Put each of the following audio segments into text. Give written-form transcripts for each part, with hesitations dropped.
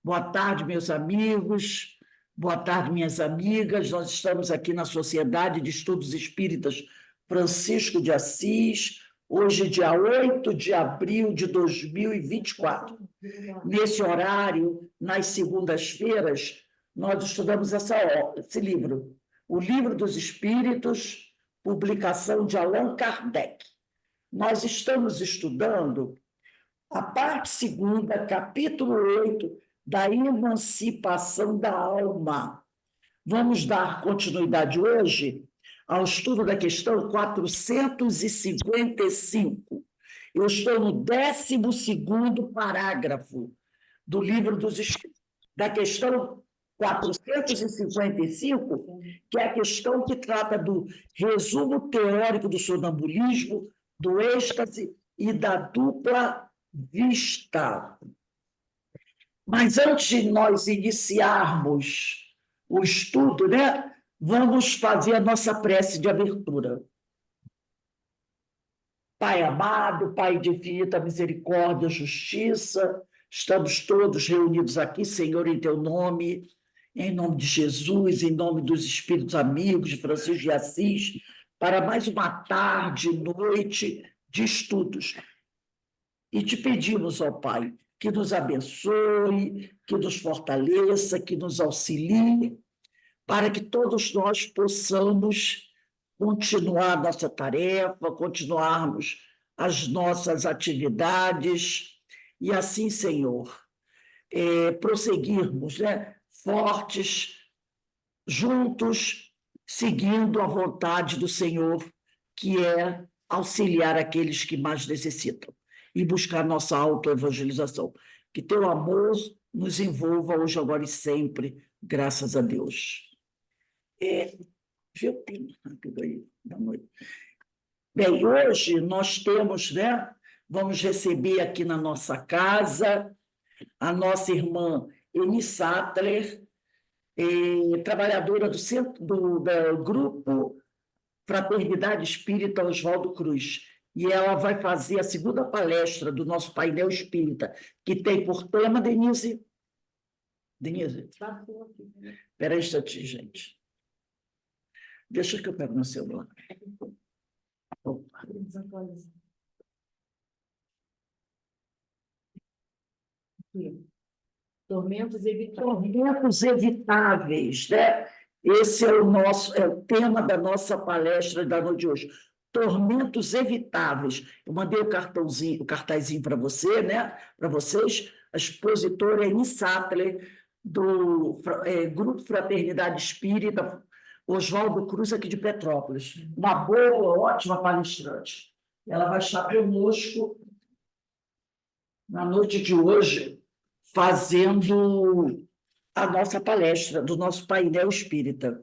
Boa tarde, meus amigos. Boa tarde, minhas amigas. Nós estamos aqui na Sociedade de Estudos Espíritas Francisco de Assis, hoje, dia 8 de abril de 2024. Nesse horário, nas segundas-feiras, nós estudamos esse livro, O Livro dos Espíritos, publicação de Allan Kardec. Nós estamos estudando a parte segunda, capítulo 8, da emancipação da alma. Vamos dar continuidade hoje ao estudo da questão 455. Eu estou no 12º parágrafo do livro dos Espíritos, da questão 455, que é a questão que trata do resumo teórico do sonambulismo, do êxtase e da dupla vista. Mas antes de nós iniciarmos o estudo, né, vamos fazer a nossa prece de abertura. Pai amado, Pai de infinita misericórdia, justiça, estamos todos reunidos aqui, Senhor, em Teu nome, em nome de Jesus, em nome dos Espíritos amigos de Francisco de Assis, para mais uma tarde, noite de estudos. E te pedimos, ó Pai, que nos abençoe, que nos fortaleça, que nos auxilie, para que todos nós possamos continuar nossa tarefa, continuarmos as nossas atividades, e assim, Senhor, prosseguirmos, né, fortes, juntos, seguindo a vontade do Senhor, que é auxiliar aqueles que mais necessitam e buscar nossa autoevangelização. Que teu amor nos envolva hoje, agora e sempre, graças a Deus. Viu? Rápido aí, boa noite. Bem, hoje nós temos, né? Vamos receber aqui na nossa casa a nossa irmã Eni Sattler, trabalhadora do grupo Fraternidade Espírita Oswaldo Cruz. E ela vai fazer a segunda palestra do nosso painel espírita, que tem por tema, Denise. Denise? Espera aí um instantinho, gente. Deixa que eu pego no celular. Opa. Tormentos evitáveis. Tormentos evitáveis, né? Esse é o tema da nossa palestra da noite de hoje. Tormentos evitáveis. Eu mandei o cartazinho para você, né? Para vocês. A expositora Eni Sattler, do Grupo Fraternidade Espírita Oswaldo Cruz, aqui de Petrópolis. Uma boa, ótima palestrante. Ela vai estar conosco na noite de hoje, fazendo a nossa palestra do nosso painel espírita.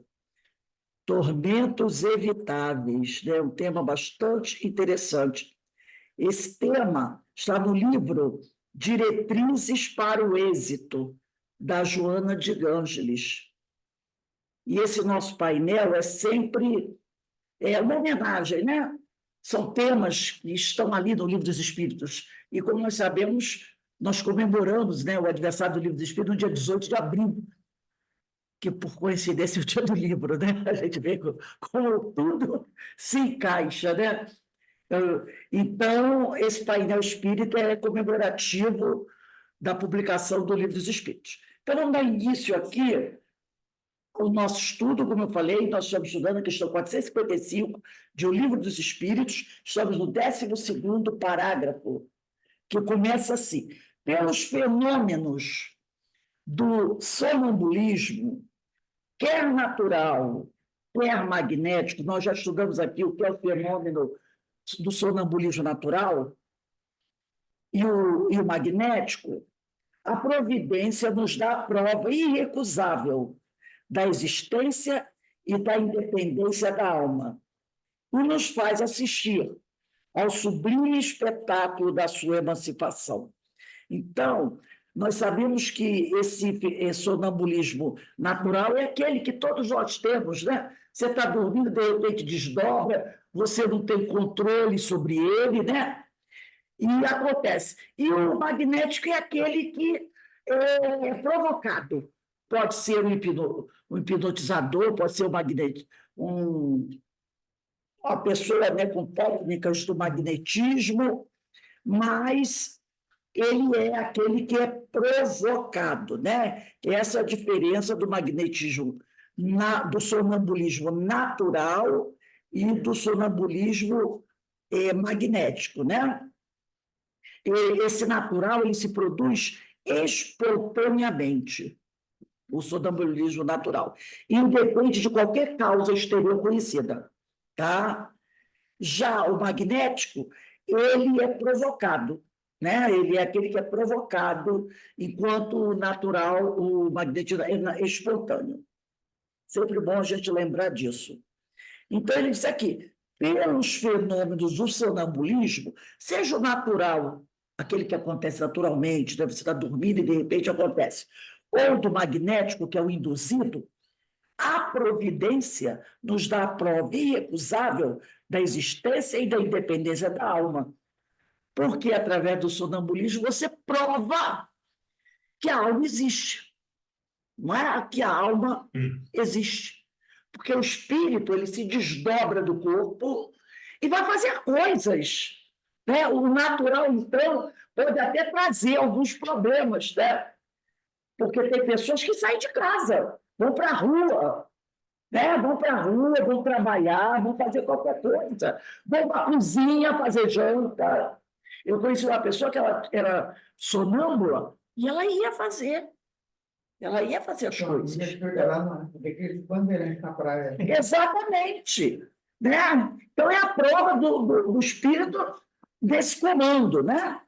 Tormentos evitáveis, né? Um tema bastante interessante. Esse tema está no livro Diretrizes para o Êxito, da Joana de Ângeles. E esse nosso painel é sempre uma homenagem, né? São temas que estão ali no Livro dos Espíritos. E, como nós sabemos, nós comemoramos, né, o aniversário do Livro dos Espíritos no dia 18 de abril, que, por coincidência, é o dia do livro, né? A gente vê como tudo se encaixa, né? Então, esse painel espírita é comemorativo da publicação do Livro dos Espíritos. Então, vamos dar início aqui ao nosso estudo. Como eu falei, nós estamos estudando a questão 455 de O Livro dos Espíritos, estamos no 12º parágrafo, que começa assim: pelos fenômenos do sonambulismo, quer natural, quer magnético, nós já estudamos aqui o que é o fenômeno do sonambulismo natural e o magnético, a providência nos dá a prova irrecusável da existência e da independência da alma, e nos faz assistir ao sublime espetáculo da sua emancipação. Então, nós sabemos que esse sonambulismo natural é aquele que todos nós temos, né? Você está dormindo, de repente desdobra, você não tem controle sobre ele, né? E acontece. E o magnético é aquele que é provocado. Pode ser um hipnotizador, pode ser uma pessoa, né, com técnicas do magnetismo, mas ele é aquele que é provocado, né? Essa é a diferença do magnetismo, do sonambulismo natural e do sonambulismo magnético, né? Esse natural ele se produz espontaneamente, o sonambulismo natural, independe de qualquer causa exterior conhecida, tá? Já o magnético, ele é provocado, né? Ele é aquele que é provocado, enquanto o natural, o magnetismo é espontâneo. Sempre bom a gente lembrar disso. Então, ele disse aqui, pelos fenômenos do sonambulismo, seja o natural, aquele que acontece naturalmente, deve estar dormindo e de repente acontece, ou do magnético, que é o induzido, a providência nos dá a prova irrecusável da existência e da independência da alma. Porque, através do sonambulismo, você prova que a alma existe. Não é que a alma existe. Porque o espírito ele se desdobra do corpo e vai fazer coisas. Né? O natural, então, pode até trazer alguns problemas, né? Porque tem pessoas que saem de casa, vão para a rua, né? Vão para a rua, vão trabalhar, vão fazer qualquer coisa, vão para a cozinha fazer janta. Eu conheci uma pessoa que ela era sonâmbula e ela ia fazer as coisas. Bandeirantes na praia. Exatamente. Né? Então, é a prova do espírito desse comando. Né?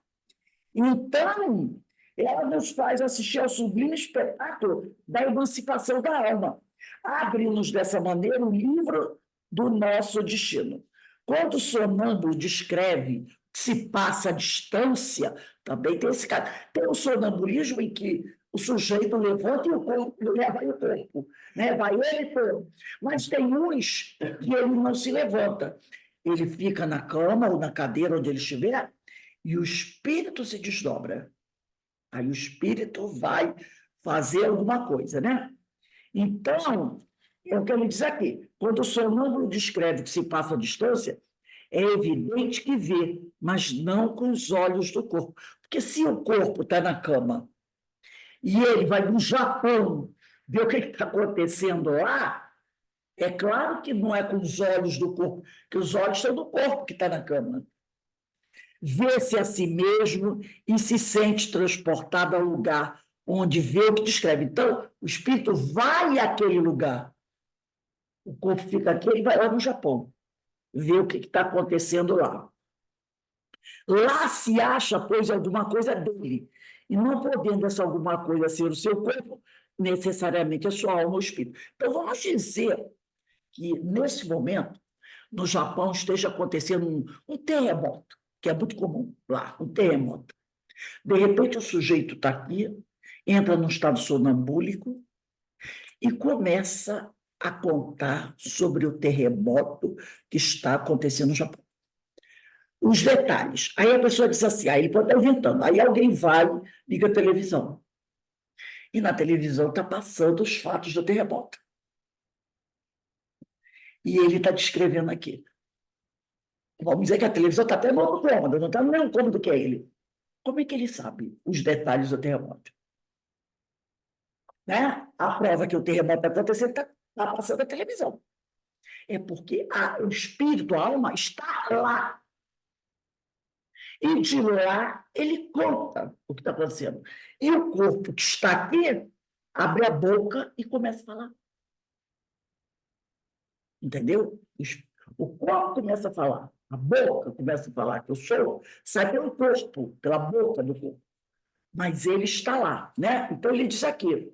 Então, ela nos faz assistir ao sublime espetáculo da emancipação da alma. Abre-nos dessa maneira o livro do nosso destino. Quando o sonâmbulo descreve que se passa à distância, também tem esse caso. Tem o sonambulismo em que o sujeito levanta e o corpo leva o corpo, né? Vai ele todo. Mas tem uns que ele não se levanta. Ele fica na cama ou na cadeira onde ele estiver e o espírito se desdobra. Aí o espírito vai fazer alguma coisa, né? Então, é o que ele diz aqui. Quando o sonâmbulo descreve que se passa à distância, é evidente que vê, mas não com os olhos do corpo. Porque se o corpo está na cama e ele vai no Japão ver o que está acontecendo lá, é claro que não é com os olhos do corpo, que os olhos são do corpo que está na cama. Vê-se a si mesmo e se sente transportado ao lugar onde vê o que descreve. Então, o espírito vai àquele lugar. O corpo fica aqui, ele vai lá no Japão, ver o que está acontecendo lá. Lá se acha, pois, alguma coisa dele. E não podendo essa alguma coisa ser o seu corpo, necessariamente a sua alma ou espírito. Então, vamos dizer que, nesse momento, no Japão esteja acontecendo um terremoto, que é muito comum lá, um terremoto. De repente, o sujeito está aqui, entra num estado sonambúlico e começa a contar sobre o terremoto que está acontecendo no Japão. Os detalhes. Aí a pessoa diz assim, aí ele pode estar inventando. Aí alguém vai, liga a televisão. E na televisão está passando os fatos do terremoto. E ele está descrevendo aqui. Vamos dizer que a televisão está até no outro cômodo, não está no mesmo cômodo que é ele. Como é que ele sabe os detalhes do terremoto? Né? A prova que o terremoto está acontecendo está passando a televisão. É porque o espírito, a alma, está lá. E de lá ele conta o que está acontecendo. E o corpo que está aqui abre a boca e começa a falar. Entendeu? O corpo começa a falar, a boca começa a falar que eu sou, sai pelo corpo, pela boca do corpo. Mas ele está lá, né? Então ele diz aqui,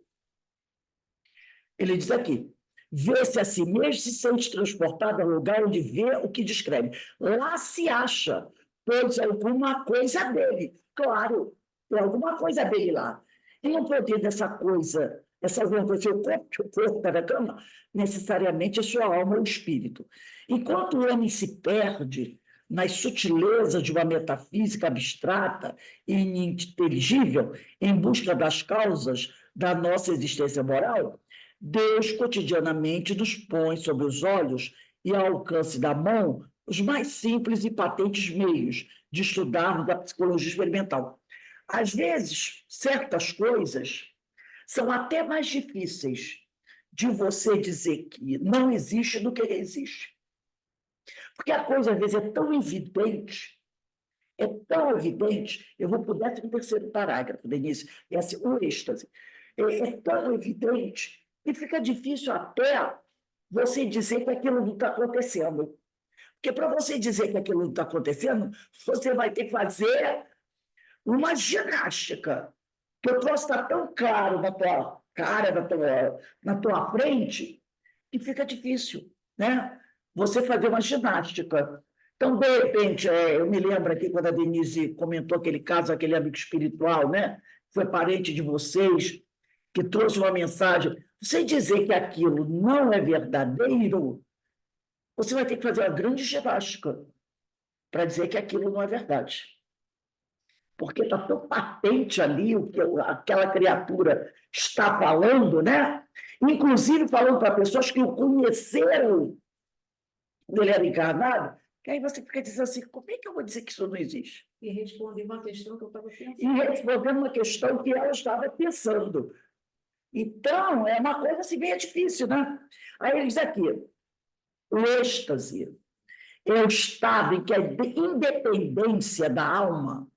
vê-se a si mesmo, se sente transportado ao lugar onde vê o que descreve. Lá se acha, pois alguma coisa dele. Claro, tem alguma coisa dele lá. E não poder dessa coisa, essa vontade, o corpo está na cama, necessariamente a sua alma ou o espírito. Enquanto o homem se perde nas sutilezas de uma metafísica abstrata e ininteligível, em busca das causas da nossa existência moral, Deus cotidianamente nos põe sob os olhos e ao alcance da mão os mais simples e patentes meios de estudarmos a psicologia experimental. Às vezes, certas coisas são até mais difíceis de você dizer que não existe do que existe. Porque a coisa, às vezes, é tão evidente, eu vou por 13º parágrafo, Denise, o êxtase, é tão evidente que fica difícil até você dizer que aquilo não está acontecendo. Porque para você dizer que aquilo não está acontecendo, você vai ter que fazer uma ginástica, que o troço está tão claro na tua cara, na tua frente, que fica difícil, né? Você fazer uma ginástica. Então, de repente, eu me lembro aqui quando a Denise comentou aquele caso, aquele amigo espiritual, né? Foi parente de vocês, que trouxe uma mensagem. Você dizer que aquilo não é verdadeiro, você vai ter que fazer uma grande ginástica para dizer que aquilo não é verdade. Porque está tão patente ali o que aquela criatura está falando, né? Inclusive falando para pessoas que o conheceram quando ele era encarnado, que aí você fica dizendo assim, como é que eu vou dizer que isso não existe? E responder uma questão que eu estava pensando. E respondendo uma questão que ela estava pensando. Então, é uma coisa assim bem difícil, né? Aí ele diz aqui, o êxtase é o estado em que a independência da alma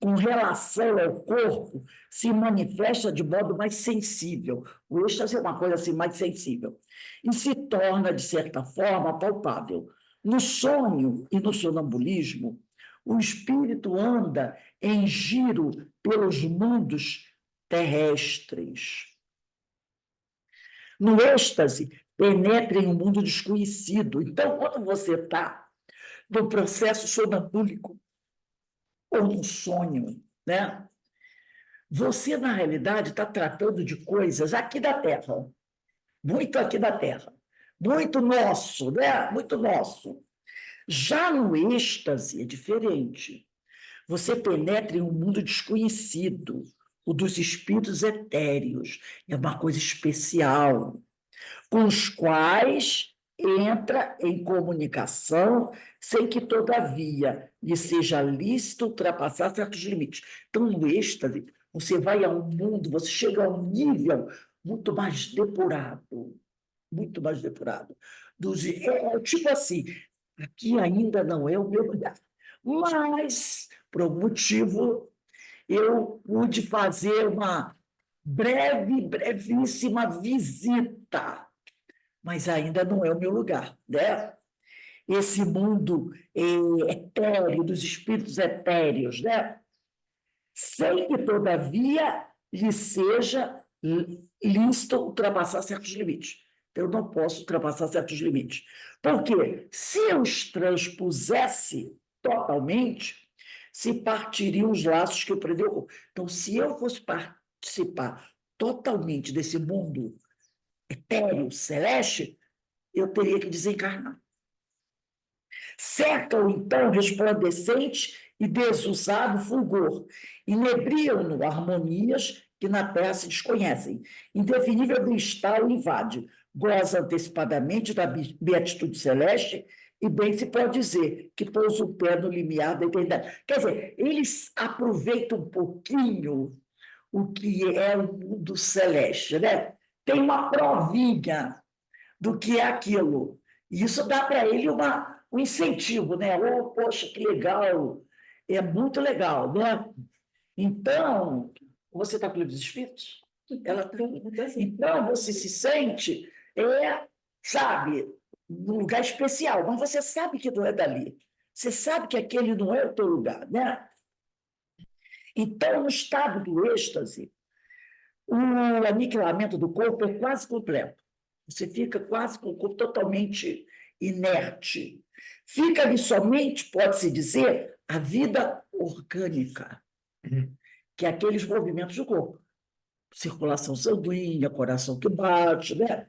com relação ao corpo se manifesta de modo mais sensível. O êxtase é uma coisa assim mais sensível. E se torna, de certa forma, palpável. No sonho e no sonambulismo, o espírito anda em giro pelos mundos terrestres. No êxtase, penetra em um mundo desconhecido. Então, quando você está no processo sonambúlico ou no sonho, né? Você, na realidade, está tratando de coisas aqui da Terra, muito aqui da Terra, muito nosso, né? Muito nosso. Já no êxtase é diferente. Você penetra em um mundo desconhecido, o dos espíritos etéreos. É uma coisa especial, com os quais entra em comunicação sem que, todavia, lhe seja lícito ultrapassar certos limites. Então, no êxtase, você vai a um mundo, você chega a um nível muito mais depurado, muito mais depurado. Tipo assim, aqui ainda não é o meu lugar. Mas, por um motivo, eu pude fazer uma brevíssima visita, mas ainda não é o meu lugar, né? Esse mundo etéreo, dos espíritos etéreos, né? Sem que, todavia, lhe seja lícito ultrapassar certos limites. Eu não posso ultrapassar certos limites. Porque, se eu os transpusesse totalmente, se partiriam os laços que eu prendeu o corpo. Então, se eu fosse participar totalmente desse mundo etéreo, celeste, eu teria que desencarnar. Cerca-o, então, resplandecente e desusado fulgor, inebriam-no harmonias que na terra se desconhecem. Indefinível bem-estar o invade, goza antecipadamente da beatitude celeste, e bem se pode dizer que pôs o pé no limiar da eternidade. Quer dizer, eles aproveitam um pouquinho o que é o mundo celeste, né? Tem uma provinha do que é aquilo. E isso dá para ele um incentivo, né? Oh, poxa, que legal, é muito legal, né? Então, você está com o livro dos Espíritos? Ela tá. Então, você se sente, sabe, num lugar especial, mas você sabe que não é dali. Você sabe que aquele não é o teu lugar, né? Então, no estado do êxtase, o aniquilamento do corpo é quase completo. Você fica quase com o corpo totalmente inerte. Fica ali somente, pode-se dizer, a vida orgânica, que é aqueles movimentos do corpo. Circulação sanguínea, coração que bate, né?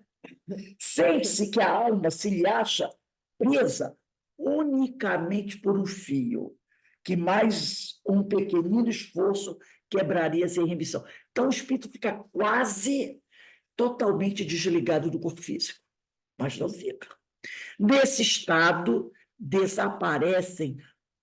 Sente-se que a alma se lhe acha presa unicamente por um fio, que mais um pequenino esforço quebraria sem remissão. Então, o espírito fica quase totalmente desligado do corpo físico, mas não fica. Nesse estado, desaparecem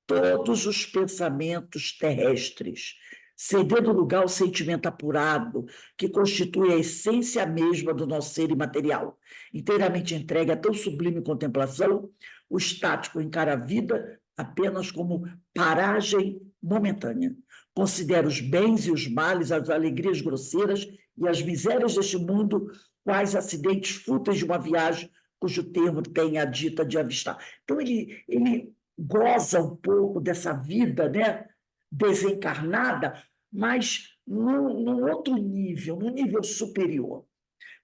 todos os pensamentos terrestres, cedendo lugar ao sentimento apurado, que constitui a essência mesma do nosso ser imaterial. Inteiramente entregue a tão sublime contemplação, o estático encara a vida apenas como paragem momentânea. Considera os bens e os males, as alegrias grosseiras e as misérias deste mundo quais acidentes fúteis de uma viagem cujo termo tem a dita de avistar. Então, ele goza um pouco dessa vida, né, desencarnada, mas num outro nível, num nível superior.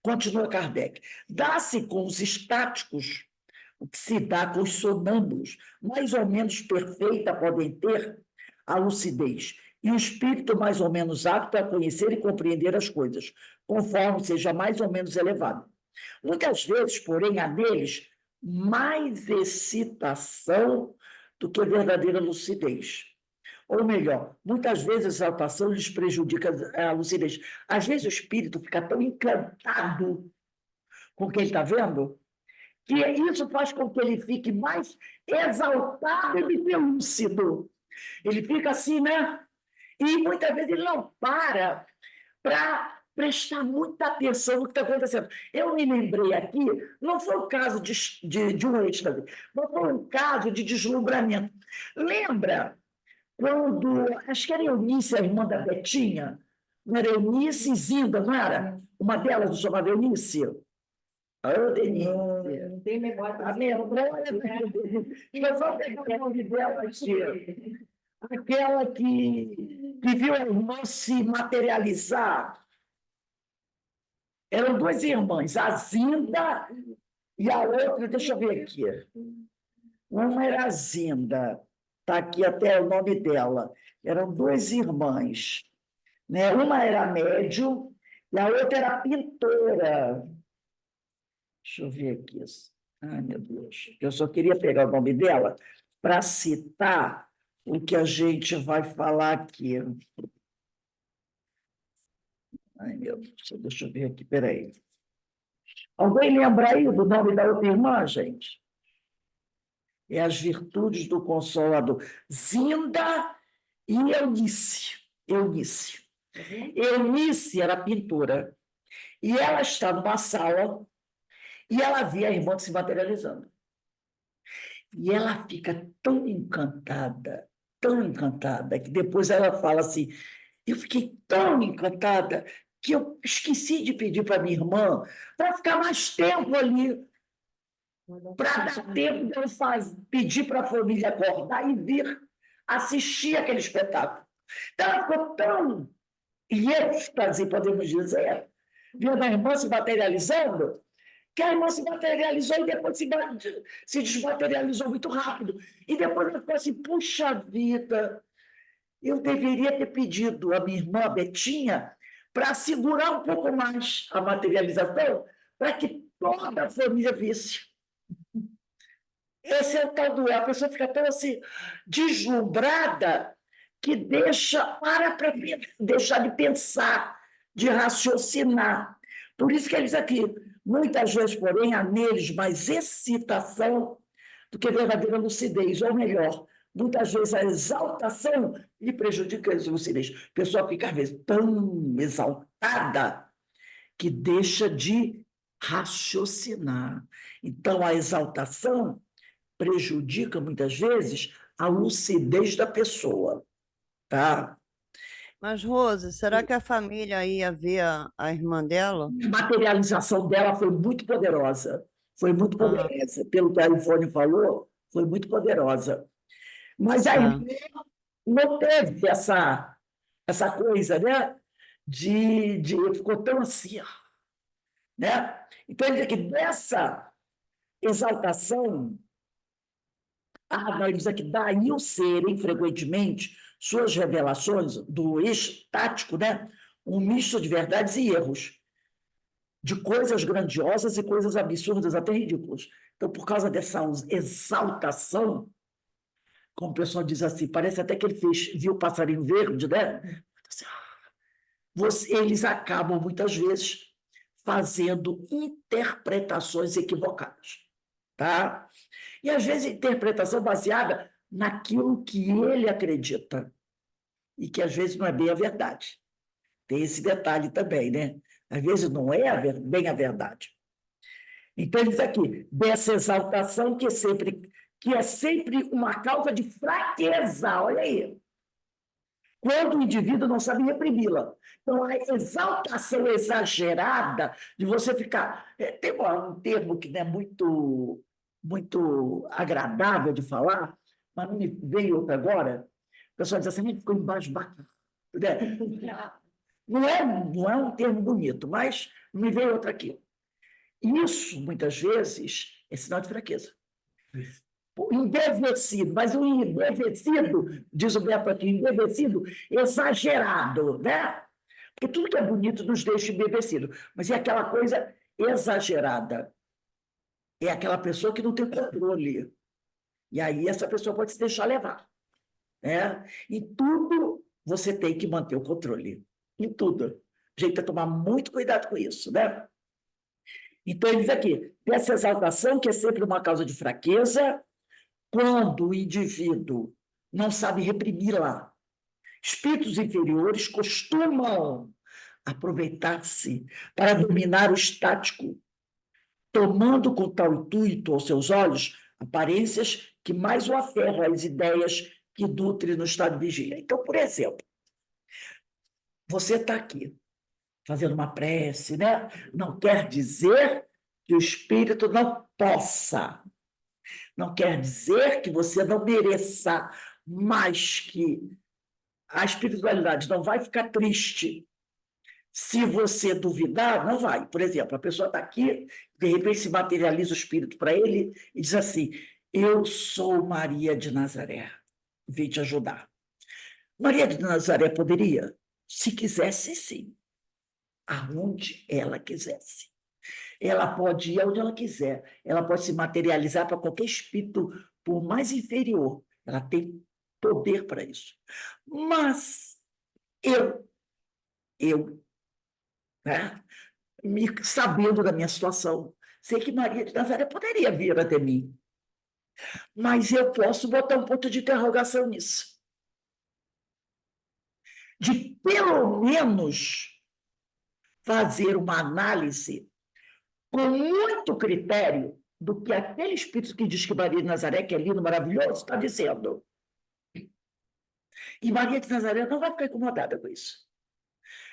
Continua Kardec. Dá-se com os estáticos o que se dá com os sonâmbulos. Mais ou menos perfeita podem ter a lucidez e o espírito mais ou menos apto a conhecer e compreender as coisas, conforme seja mais ou menos elevado. Muitas vezes, porém, há neles mais excitação do que verdadeira lucidez. Ou melhor, muitas vezes a exaltação lhes prejudica a lucidez. Às vezes o espírito fica tão encantado com o que ele está vendo, que isso faz com que ele fique mais exaltado e lúcido. Ele fica assim, né? E muitas vezes ele não para prestar muita atenção no que está acontecendo. Eu me lembrei aqui, não foi um caso de um êxtase, mas foi um caso de deslumbramento. Lembra quando, acho que era Eunice, a irmã da Betinha, não era Eunice e Zinda, não era? Uma delas chamava Eunice. Denise. Não tem memória. A memória. Eu só peguei o nome dela aqui. Aquela que viu a irmã se materializar. Eram duas irmãs, a Zinda e a outra, deixa eu ver aqui. Uma era a Zinda, está aqui até o nome dela. Eram duas irmãs, né? Uma era médium e a outra era pintora. Deixa eu ver aqui. Ai, meu Deus. Eu só queria pegar o nome dela para citar o que a gente vai falar aqui. Ai, meu Deus, deixa eu ver aqui, peraí. Alguém lembra aí do nome da outra irmã, gente? É As Virtudes do Consolador. Zinda e Eunice. Eunice. Eunice era pintora. E ela está numa sala e ela vê a irmã se materializando. E ela fica tão encantada, que depois ela fala assim, eu fiquei tão encantada que eu esqueci de pedir para minha irmã para ficar mais tempo ali, para dar tempo de eu pedir para a família acordar e vir assistir aquele espetáculo. Então, ela ficou tão em êxtase, podemos dizer, vendo a irmã se materializando, que a irmã se materializou e depois se desmaterializou muito rápido. E depois ela ficou assim, puxa vida, eu deveria ter pedido à minha irmã, a Betinha, para segurar um pouco mais a materialização, para que toda a família visse. Esse é o tal do... A pessoa fica tão assim, deslumbrada, que para deixar de pensar, de raciocinar. Por isso que eles aqui, muitas vezes, porém, há neles mais excitação do que verdadeira lucidez, ou melhor, muitas vezes a exaltação lhe prejudica a lucidez. A pessoa fica, às vezes, tão exaltada que deixa de raciocinar. Então, a exaltação prejudica, muitas vezes, a lucidez da pessoa. Tá? Mas, Rose, será que a família ia ver a irmã dela? A materialização dela foi muito poderosa. Foi muito poderosa. Pelo que a Ivone falou, foi muito poderosa. Mas aí não teve essa coisa, né? Ficou tão assim, né? Então, ele diz que dessa exaltação, ele diz que daí o serem, frequentemente, suas revelações do estático, né? Um misto de verdades e erros. de coisas grandiosas e coisas absurdas, até ridículas. Então, por causa dessa exaltação, como o pessoal diz assim, parece até que ele viu o passarinho verde, né? Assim, eles acabam, muitas vezes, fazendo interpretações equivocadas, tá? E, às vezes, interpretação baseada naquilo que ele acredita, e que, às vezes, não é bem a verdade. Tem esse detalhe também, né? Às vezes, não é bem a verdade. Então, ele diz aqui, dessa exaltação que é sempre uma causa de fraqueza, olha aí. Quando o indivíduo não sabe reprimi-la. Então, a exaltação exagerada de você ficar... Tem um termo que não é muito agradável de falar, mas não me veio outro agora. O pessoal diz assim, ele ficou embaixo bacana. Não é um termo bonito, mas me veio outro aqui. Isso, muitas vezes, é sinal de fraqueza. Embevecido, mas o embevecido, diz o Beto aqui, embevecido, exagerado, né? Porque tudo que é bonito nos deixa embevecido, mas é aquela coisa exagerada. É aquela pessoa que não tem controle. E aí essa pessoa pode se deixar levar. Né? Em tudo você tem que manter o controle. Em tudo. A gente tem que tomar muito cuidado com isso, né? Então, ele diz aqui, dessa exaltação, que é sempre uma causa de fraqueza, quando o indivíduo não sabe reprimi-la. Espíritos inferiores costumam aproveitar-se para dominar o estático, tomando com tal intuito aos seus olhos aparências que mais o aferram às ideias que nutre no estado de vigília. Então, por exemplo, você está aqui fazendo uma prece, né? Não quer dizer que o espírito não possa. Não quer dizer que você não mereça, mas que a espiritualidade não vai ficar triste se você duvidar, não vai. Por exemplo, a pessoa está aqui, de repente se materializa o espírito para ele e diz assim, eu sou Maria de Nazaré, vim te ajudar. Maria de Nazaré poderia? Se quisesse, sim. Aonde ela quisesse. Ela pode ir onde ela quiser, ela pode se materializar para qualquer espírito, por mais inferior, ela tem poder para isso. Mas eu, né, sabendo da minha situação, sei que Maria de Nazaré poderia vir até mim, mas eu posso botar um ponto de interrogação nisso. De pelo menos fazer uma análise com muito critério do que aquele espírito que diz que Maria de Nazaré, que é lindo, maravilhoso, está dizendo. E Maria de Nazaré não vai ficar incomodada com isso.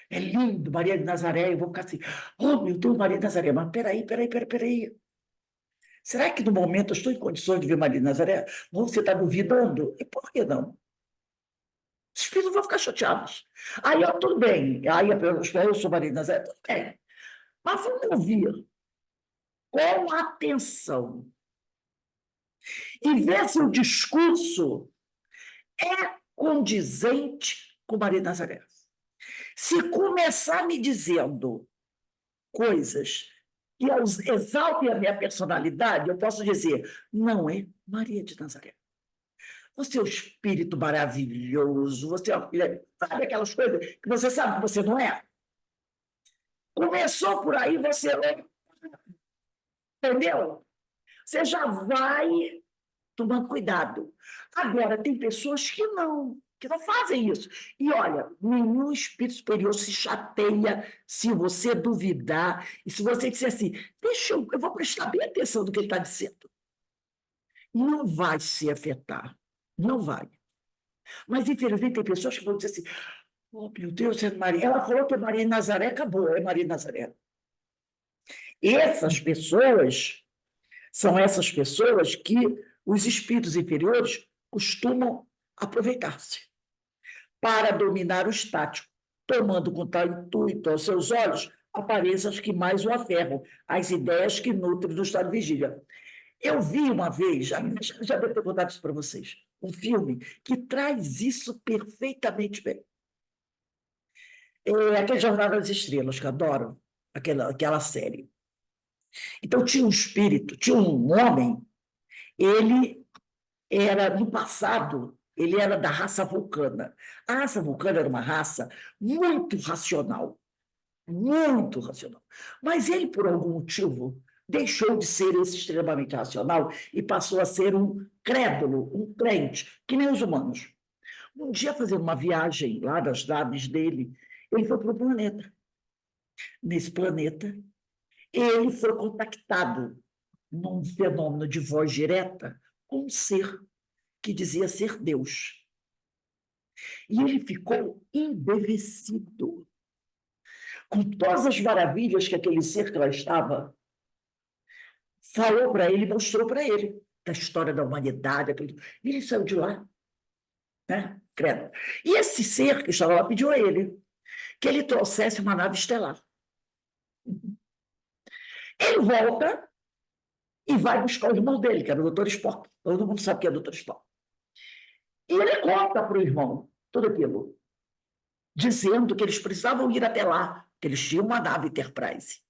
É lindo, Maria de Nazaré, eu vou ficar assim, oh, meu Deus, Maria de Nazaré, mas peraí. Será que no momento eu estou em condições de ver Maria de Nazaré? Ou você está duvidando? E por que não? Os espíritos vão ficar chateados. Aí, ó, tudo bem. Aí eu sou Maria de Nazaré, tudo bem. Mas vamos ouvir com atenção e ver se o discurso é condizente com Maria de Nazaré. Se começar me dizendo coisas que exaltem a minha personalidade, eu posso dizer, não é Maria de Nazaré. Você é um espírito maravilhoso, você é uma filha, sabe aquelas coisas que você sabe que você não é? Começou por aí, você entendeu? Você já vai tomando cuidado. Agora, tem pessoas que não fazem isso. E olha, nenhum espírito superior se chateia se você duvidar e se você disser assim, eu vou prestar bem atenção no que ele está dizendo. Não vai se afetar, não vai. Mas, infelizmente, tem pessoas que vão dizer assim, oh, meu Deus, é Maria. Ela falou que é Maria de Nazaré, acabou, é Maria de Nazaré. Essas pessoas são essas pessoas que os espíritos inferiores costumam aproveitar-se para dominar o estático, tomando com tal intuito aos seus olhos aparências que mais o aferram, as ideias que nutrem do estado de vigília. Eu vi uma vez, já devo ter contado isso para vocês, um filme que traz isso perfeitamente bem. É aquele Jornal das Estrelas, que eu adoro. aquela série. Então, tinha um espírito, tinha um homem, ele era, no passado, ele era da raça vulcana. A raça vulcana era uma raça muito racional, muito racional. Mas ele, por algum motivo, deixou de ser esse extremamente racional e passou a ser um crédulo, um crente, que nem os humanos. Um dia, fazendo uma viagem lá das naves dele, ele foi para o planeta. Nesse planeta, ele foi contactado num fenômeno de voz direta com um ser que dizia ser Deus. E ele ficou embevecido com todas as maravilhas que aquele ser que lá estava falou para ele, mostrou para ele, da história da humanidade. E ele saiu de lá, né? Credo. E esse ser que estava lá pediu a ele que ele trouxesse uma nave estelar. Ele volta e vai buscar o irmão dele, que era o Dr. Spock. Todo mundo sabe que é o Dr. Spock. E ele conta para o irmão tudo aquilo, dizendo que eles precisavam ir até lá, que eles tinham uma nave Enterprise,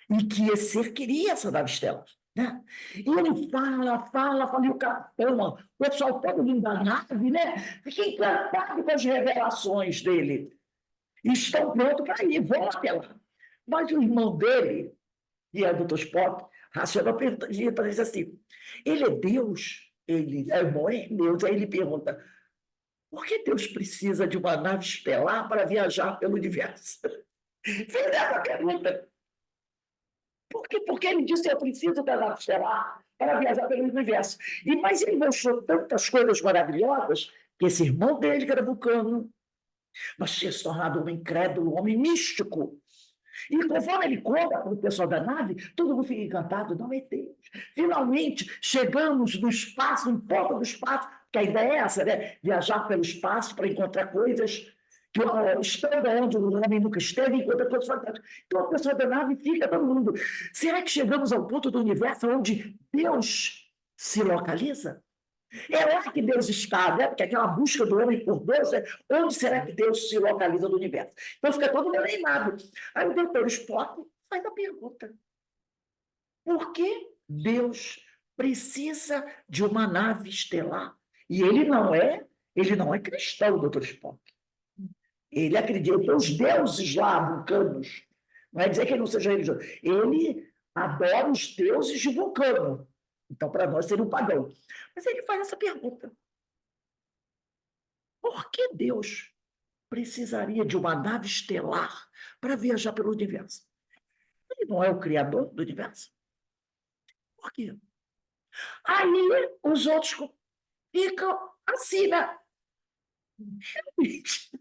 e que esse ser queria essa nave estelar. Né? E ele fala, e o capitão, o pessoal todo vindo da nave, né? Fica encantado com as revelações dele. E estão prontos para ir, vão até lá. Mas o irmão dele, que é o Dr. Spock, racional, pergunta assim, ele é Deus? Ele é Deus. Aí ele pergunta, por que Deus precisa de uma nave estelar para viajar pelo universo? Fez essa pergunta. Porque ele disse que eu preciso da nave estelar para viajar pelo universo. Mas ele mostrou tantas coisas maravilhosas que esse irmão dele, que era vulcano, mas tinha se tornado um incrédulo, um homem místico. E conforme ele conta para o pessoal da nave, todo mundo fica encantado. Não é Deus. Finalmente, chegamos no espaço, em ponta do espaço, que a ideia é essa, né? Viajar pelo espaço para encontrar coisas que estão onde o homem nunca esteve, encontra coisas fantásticas. Então, o pessoal da nave fica todo mundo. Será que chegamos ao ponto do universo onde Deus se localiza? É lá que Deus está, né? Porque aquela busca do homem por Deus, né? Onde será que Deus se localiza no universo? Então fica todo mundo animado. Aí o doutor Spock faz a pergunta: por que Deus precisa de uma nave estelar? E ele não é cristão, doutor Spock. Ele acredita que os deuses lá, vulcanos, não é dizer que ele não seja religioso, ele adora os deuses de Vulcano. Então, para nós, seria um pagão. Mas ele faz essa pergunta: por que Deus precisaria de uma nave estelar para viajar pelo universo? Ele não é o criador do universo? Por quê? Aí os outros ficam assim, né? Realmente,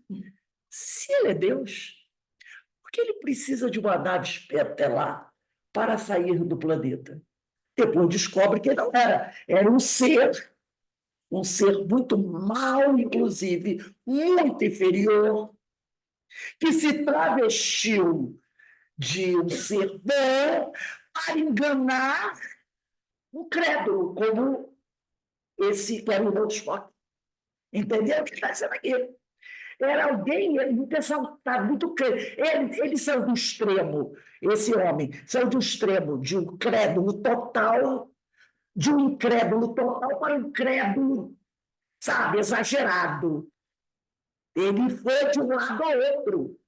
se ele é Deus, por que ele precisa de uma nave estelar para sair do planeta? Depois descobre que não era. Era um ser muito mau, inclusive, muito inferior, que se travestiu de um ser bom para enganar um crédulo, como esse que era o Spock. Entendeu o que está sendo aqui? Era alguém muito exaltado, muito crente. Ele saiu do extremo, esse homem, saiu do extremo de um crédulo total, de um incrédulo total para um crédulo, sabe, exagerado. Ele foi de um lado ao outro.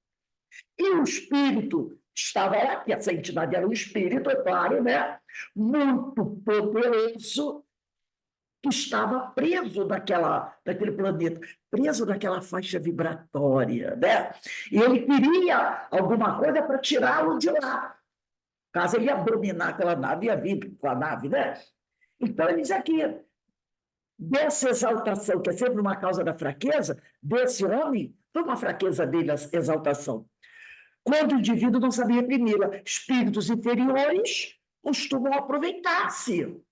E o espírito estava lá, que essa entidade era um espírito, é claro, né? Muito poderoso, que estava preso naquele planeta, preso naquela faixa vibratória, né? E ele queria alguma coisa para tirá-lo de lá. Caso ele ia dominar aquela nave, ia vir com a nave, né? Então, ele diz aqui, dessa exaltação, que é sempre uma causa da fraqueza, desse homem, foi uma fraqueza dele, a exaltação. Quando o indivíduo não sabia reprimi-la, espíritos inferiores costumam aproveitar-se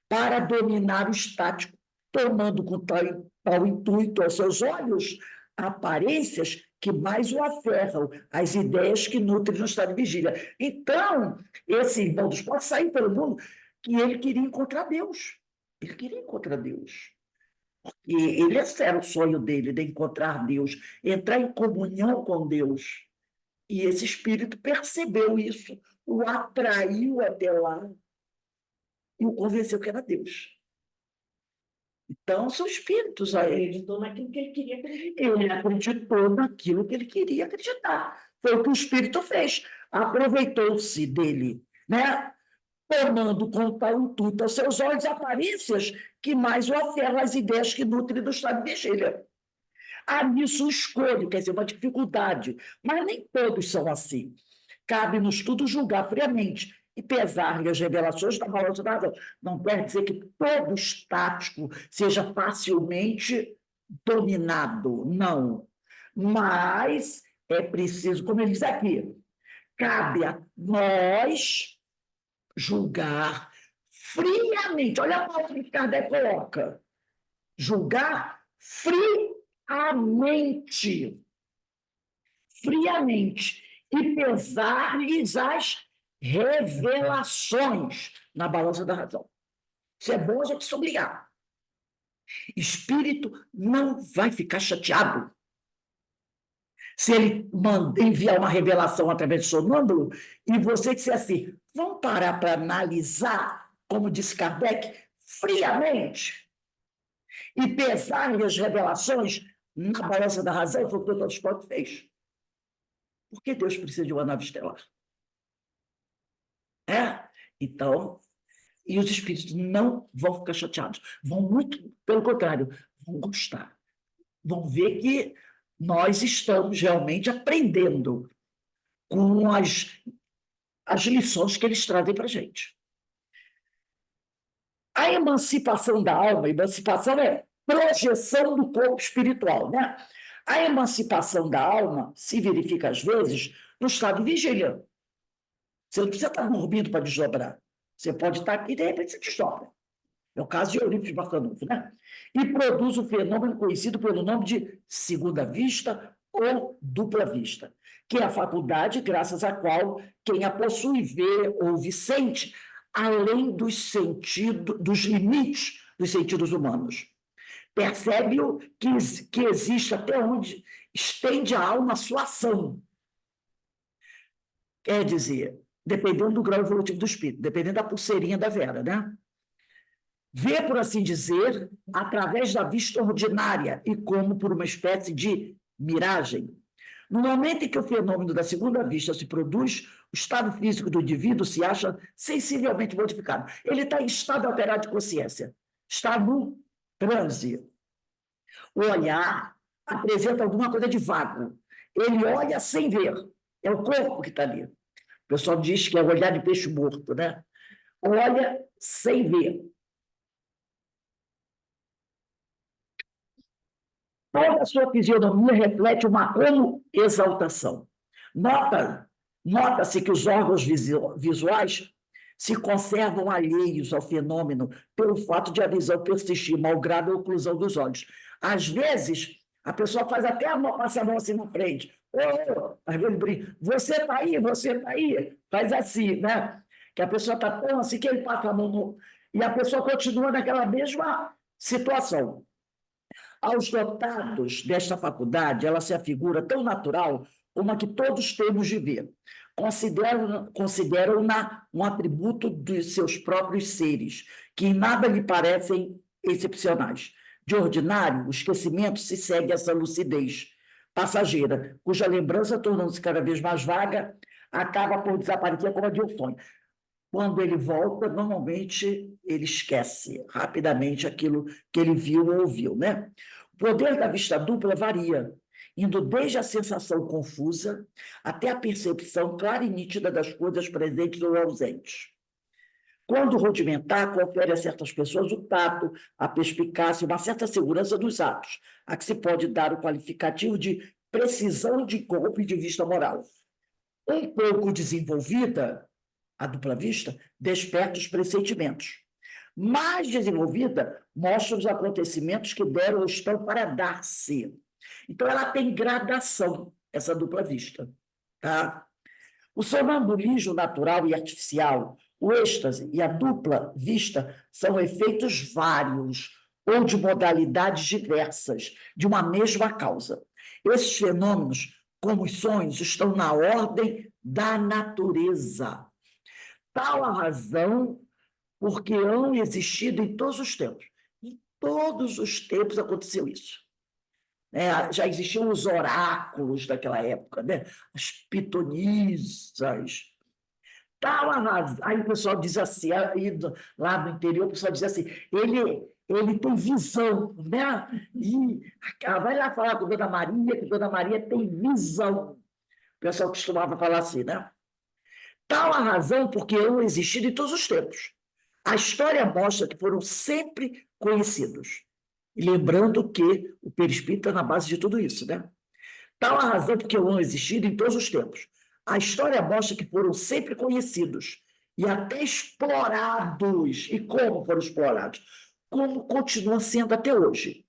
para dominar o estático, tomando com tal intuito aos seus olhos aparências que mais o aferram, as ideias que nutrem no estado de vigília. Então, esse irmão dos pode sair pelo mundo que ele queria encontrar Deus. Ele queria encontrar Deus. E esse era o sonho dele, de encontrar Deus, entrar em comunhão com Deus. E esse espírito percebeu isso, o atraiu até lá e o convenceu que era Deus. Então, são espíritos aí. Acreditou naquilo que ele queria acreditar. Ele acreditou naquilo que ele queria acreditar. Foi o que o espírito fez. Aproveitou-se dele, né? Tomando com tal intuito aos seus olhos aparências que mais o aferram às ideias que nutrem do estado de vigília. Há nisso um escolho, quer dizer, uma dificuldade, mas nem todos são assim. Cabe-nos tudo julgar friamente e pesar-lhe as revelações da balança da razão. Não quer dizer que todo estático seja facilmente dominado, não. Mas é preciso, como ele diz aqui, cabe a nós julgar friamente. Olha a palavra que Kardec coloca. Julgar friamente. Friamente. E pesar-lhes as revelações na balança da razão. Isso é bom a gente sublinhar. Espírito não vai ficar chateado se ele enviar uma revelação através de sonâmbulo e você disser assim, vamos parar para analisar, como disse Kardec, friamente, e pesar as revelações na balança da razão, foi o que o Dr. Spock fez. Por que Deus precisa de uma nave estelar? Então, e os espíritos não vão ficar chateados, vão muito, pelo contrário, vão gostar. Vão ver que nós estamos realmente aprendendo com as lições que eles trazem para a gente. A emancipação da alma, emancipação é projeção do corpo espiritual, né? A emancipação da alma se verifica, às vezes, no estado de vigília. Você não precisa estar dormindo para desdobrar. Você pode estar aqui e, de repente, você desdobra. É o caso de Eurípides Barçanufo, né? E produz o fenômeno conhecido pelo nome de segunda vista ou dupla vista, que é a faculdade graças à qual quem a possui vê, ouve, sente, além dos sentidos, dos limites dos sentidos humanos. Percebe-o que existe até onde estende a alma a sua ação. Quer dizer, dependendo do grau evolutivo do espírito, dependendo da pulseirinha da Vera, né? Vê, por assim dizer, através da vista ordinária e como por uma espécie de miragem. No momento em que o fenômeno da segunda vista se produz, o estado físico do indivíduo se acha sensivelmente modificado. Ele está em estado alterado de consciência, está no transe. O olhar apresenta alguma coisa de vago. Ele olha sem ver. É o corpo que está ali. O pessoal diz que é o olhar de peixe morto, né? Olha sem ver. Toda a sua fisionomia reflete uma exaltação. Nota-se que os órgãos visuais se conservam alheios ao fenômeno pelo fato de a visão persistir, malgrado a oclusão dos olhos. Às vezes, a pessoa faz até passa a mão assim na frente. Às vezes brinca, você está aí, faz assim, né? Que a pessoa está tão assim que ele passa a mão e a pessoa continua naquela mesma situação. Aos dotados desta faculdade, ela se afigura tão natural como a que todos temos de ver. Consideram-na um atributo dos seus próprios seres, que em nada lhe parecem excepcionais. De ordinário, o esquecimento se segue a essa lucidez passageira, cuja lembrança, tornando-se cada vez mais vaga, acaba por desaparecer como a de um sonho. Quando ele volta, normalmente ele esquece rapidamente aquilo que ele viu ou ouviu, né? O poder da vista dupla varia, indo desde a sensação confusa até a percepção clara e nítida das coisas presentes ou ausentes. Quando rudimentar, confere a certas pessoas o tato, a perspicácia, uma certa segurança dos atos, a que se pode dar o qualificativo de precisão de corpo e de vista moral. Um pouco desenvolvida, a dupla vista, desperta os pressentimentos. Mais desenvolvida, mostra os acontecimentos que deram ou estão para dar-se. Então, ela tem gradação, essa dupla vista. Tá? O sonambulismo natural e artificial, o êxtase e a dupla vista são efeitos vários ou de modalidades diversas de uma mesma causa. Esses fenômenos como os sonhos, estão na ordem da natureza. Tal a razão porque hão existido em todos os tempos. Em todos os tempos aconteceu isso. Já existiam os oráculos daquela época, né? As pitonisas. Tal a razão. Aí o pessoal diz assim, aí lá no interior, o pessoal diz assim, ele tem visão, né? E vai lá falar com Dona Maria, que Dona Maria tem visão. O pessoal costumava falar assim, né? Tal a razão porque hão existido em todos os tempos. A história mostra que foram sempre conhecidos. E lembrando que o perispírito está na base de tudo isso, né? Tal a razão porque hão existido em todos os tempos. A história mostra que foram sempre conhecidos e até explorados. E como foram explorados? Como continuam sendo até hoje.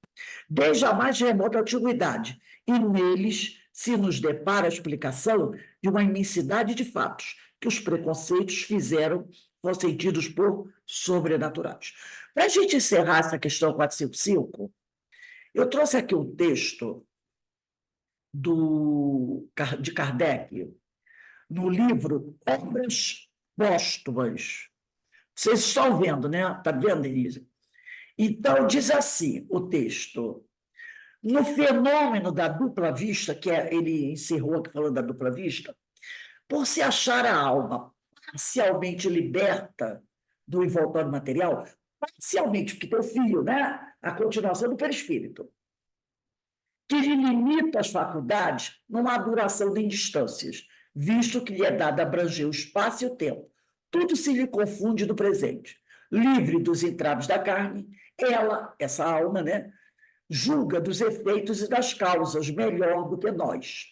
Desde a mais remota antiguidade. E neles se nos depara a explicação de uma imensidade de fatos que os preconceitos fizeram concedidos por sobrenaturais. Para a gente encerrar essa questão 455, eu trouxe aqui um texto de Kardec, no livro Obras Póstumas. Vocês estão vendo, né? Está vendo, Denise? Então, diz assim o texto: no fenômeno da dupla vista, ele encerrou aqui falando da dupla vista, por se achar a alma parcialmente liberta do envoltório material, parcialmente, porque tem o fio, né? A continuação do perispírito, que lhe limita as faculdades, não há duração nem distâncias, visto que lhe é dado abranger o espaço e o tempo. Tudo se lhe confunde no presente. Livre dos entraves da carne, ela, essa alma, né, julga dos efeitos e das causas melhor do que nós,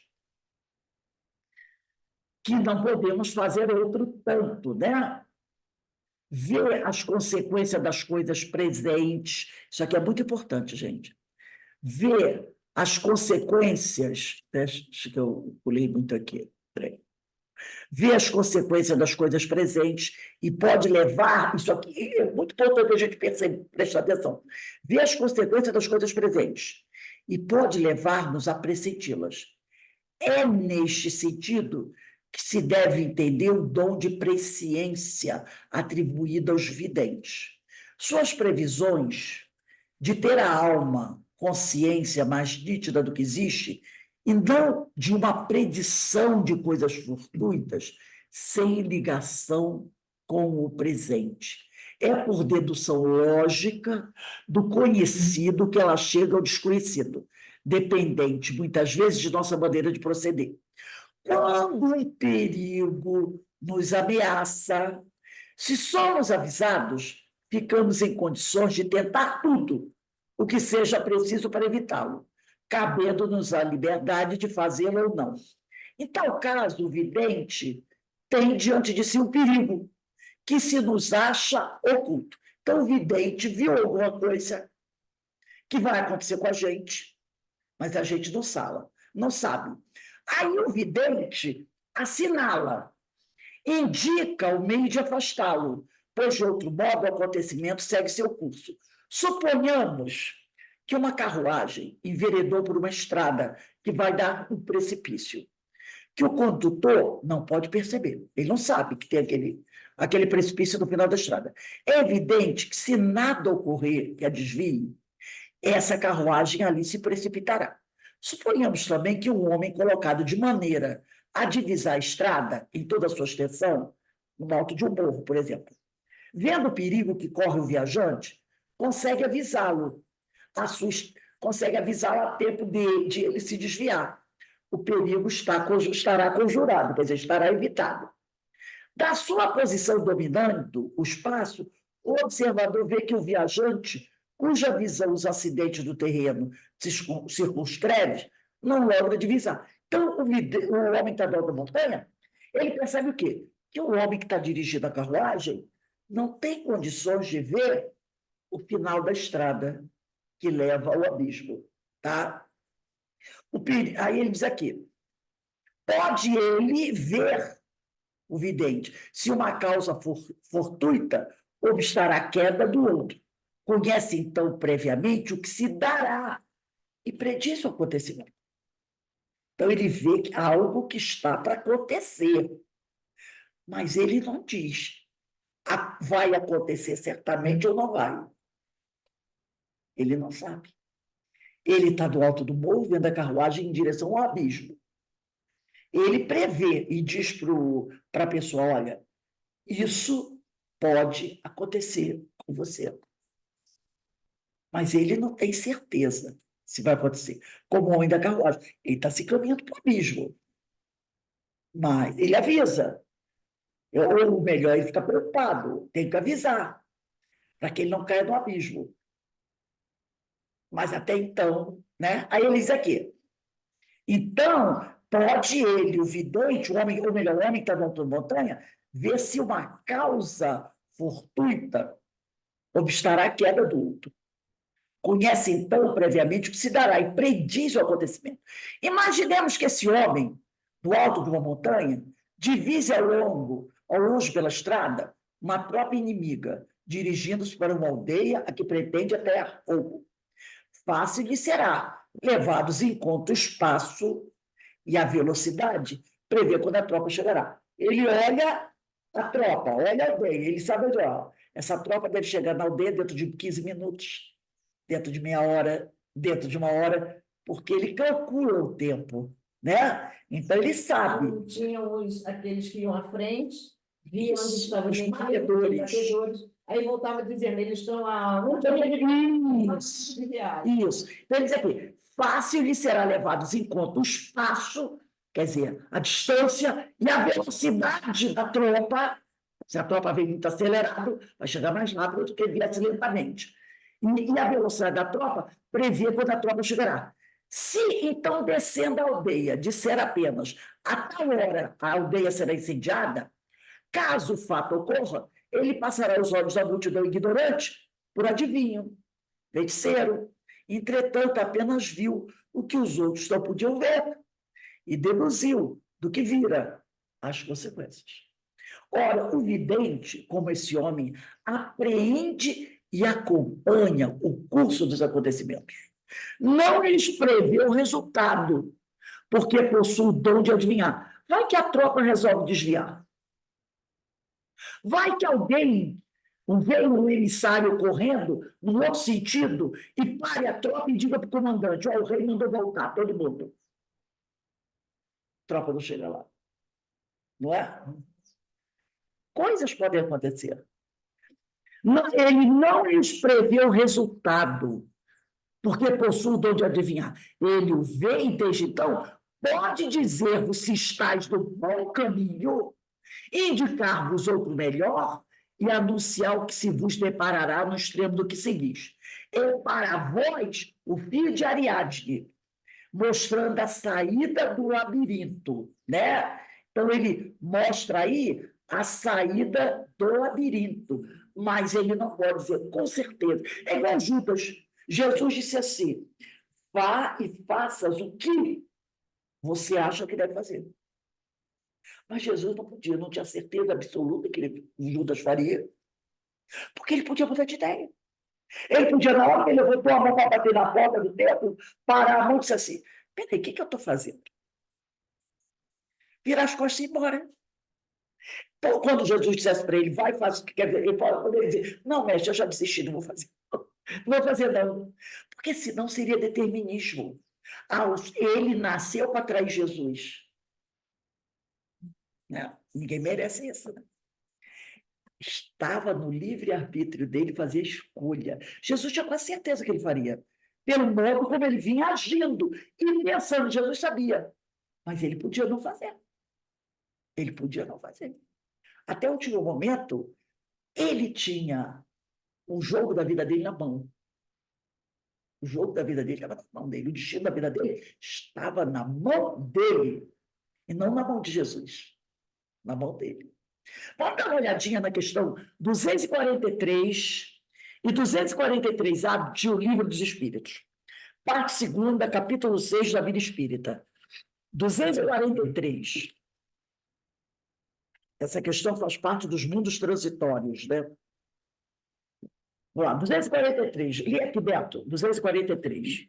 que não podemos fazer outro tanto, né? Ver as consequências das coisas presentes. Isso aqui é muito importante, gente. Ver as consequências, acho que eu pulei muito aqui, ver as consequências das coisas presentes e pode levar, isso aqui é muito importante a gente prestar atenção, ver as consequências das coisas presentes e pode levar-nos a pressenti-las. É neste sentido que se deve entender o dom de presciência atribuído aos videntes. Suas previsões de ter a alma consciência mais nítida do que existe, e não de uma predição de coisas fortuitas sem ligação com o presente. É por dedução lógica do conhecido que ela chega ao desconhecido, dependente, muitas vezes, de nossa maneira de proceder. Quando um perigo nos ameaça, se somos avisados, ficamos em condições de tentar tudo o que seja preciso para evitá-lo, cabendo-nos a liberdade de fazê-lo ou não. Em tal caso, o vidente tem diante de si um perigo que se nos acha oculto. Então, o vidente viu alguma coisa que vai acontecer com a gente, mas a gente não sabe. Aí o vidente assinala, indica o meio de afastá-lo, pois, de outro modo, o acontecimento segue seu curso. Suponhamos que uma carruagem enveredou por uma estrada que vai dar um precipício, que o condutor não pode perceber. Ele não sabe que tem aquele precipício no final da estrada. É evidente que, se nada ocorrer que a desvie, essa carruagem ali se precipitará. Suponhamos também que um homem colocado de maneira a divisar a estrada em toda a sua extensão, no alto de um morro, por exemplo, vendo o perigo que corre o viajante, consegue avisá-lo, consegue avisá-lo a tempo de ele se desviar. O perigo estará conjurado, quer dizer, estará evitado. Da sua posição dominando o espaço, o observador vê que o viajante, cuja visão os acidentes do terreno circunscreve, não logra divisar. Então, o homem que está dentro da montanha, ele percebe o quê? Que o homem que está dirigindo a carruagem não tem condições de ver o final da estrada que leva ao abismo. Tá? Aí ele diz aqui, pode ele ver, o vidente, se uma causa fortuita obstará a queda do outro. Conhece, então, previamente o que se dará e prediz o acontecimento. Então, ele vê que algo que está para acontecer, mas ele não diz, vai acontecer certamente ou não vai. Ele não sabe. Ele está do alto do morro, vendo a carruagem em direção ao abismo. Ele prevê e diz para a pessoa, olha, isso pode acontecer com você. Mas ele não tem certeza se vai acontecer. Como o homem da carruagem, ele está se caminhando para o abismo. Mas ele avisa. Ou melhor, ele fica preocupado, tem que avisar, para que ele não caia no abismo. Mas até então, né? Aí ele diz aqui. Então, pode ele, o vidente, o homem, ou melhor, o homem que está na alta montanha, ver se uma causa fortuita obstará a queda do outro. Conhece, então, previamente o que se dará e prediz o acontecimento. Imaginemos que esse homem, do alto de uma montanha, divise ao longe pela estrada, uma tropa inimiga, dirigindo-se para uma aldeia a que pretende aterrar fogo. Fácil lhe será, levados em conta o espaço e a velocidade, prever quando a tropa chegará. Ele olha a tropa, olha a aldeia, ele sabe onde essa tropa deve chegar na aldeia dentro de 15 minutos, dentro de meia hora, dentro de uma hora, porque ele calcula o tempo, né? Então ele sabe. Não tinham aqueles que iam à frente, viam onde estavam Os os batedores, aí voltava dizendo, eles estão a Isso. Isso. Então ele diz aqui, fácil lhe será levados em conta o espaço, quer dizer, a distância e a velocidade da tropa. Se a tropa vem muito acelerado, vai chegar mais rápido do que viesse lentamente. E a velocidade da tropa prevê quando a tropa chegará. Se, então, descendo a aldeia, disser apenas a tal hora a aldeia será incendiada, caso o fato ocorra, ele passará os olhos da multidão ignorante por adivinho, feiticeiro. Entretanto, apenas viu o que os outros não podiam ver e deduziu do que vira as consequências. Ora, o vidente, como esse homem, apreende e acompanha o curso dos acontecimentos. Não lhes prevê o resultado, porque possui o dom de adivinhar. Vai que a tropa resolve desviar. Vai que alguém vem um emissário correndo no outro sentido e pare a tropa e diga para o comandante, o rei mandou voltar, todo mundo. A tropa não chega lá. Não é? Coisas podem acontecer. Não, ele não lhes prevê o resultado, porque possui o dom de adivinhar. Ele o vê e, desde então, pode dizer-vos se estáis no bom caminho, indicar-vos outro melhor e anunciar o que se vos deparará no extremo do que seguis. É para vós o fio de Ariadne, mostrando a saída do labirinto, né? Então, ele mostra aí a saída do labirinto, mas ele não pode dizer com certeza. É igual Judas. Jesus disse assim, vá e faças o que você acha que deve fazer. Mas Jesus não podia, não tinha certeza absoluta que Judas faria, porque ele podia mudar de ideia. Ele podia, na hora que ele levantou a mão para bater na porta do templo, parar a mão e disse assim, peraí, o que eu estou fazendo? Virar as costas e ir embora. Então, quando Jesus dissesse para ele, vai, faz o que quer dizer, ele poderia dizer, não, mestre, eu já desisti, não vou fazer. Não vou fazer, não. Porque senão seria determinismo. Ele nasceu para trair Jesus. Não, ninguém merece isso, né? Estava no livre-arbítrio dele fazer a escolha. Jesus tinha quase certeza que ele faria, pelo modo como ele vinha agindo e pensando. Jesus sabia, mas ele podia não fazer. Ele podia não fazer. Até o último momento, ele tinha o jogo da vida dele na mão. O jogo da vida dele estava na mão dele. O destino da vida dele estava na mão dele e não na mão de Jesus. Na mão dele. Vamos dar uma olhadinha na questão 243 e 243A de O Livro dos Espíritos. Parte segunda, capítulo 6 da Vida Espírita. 243. Essa questão faz parte dos mundos transitórios, né? Vamos lá, 243. Lê aqui, Beto, 243.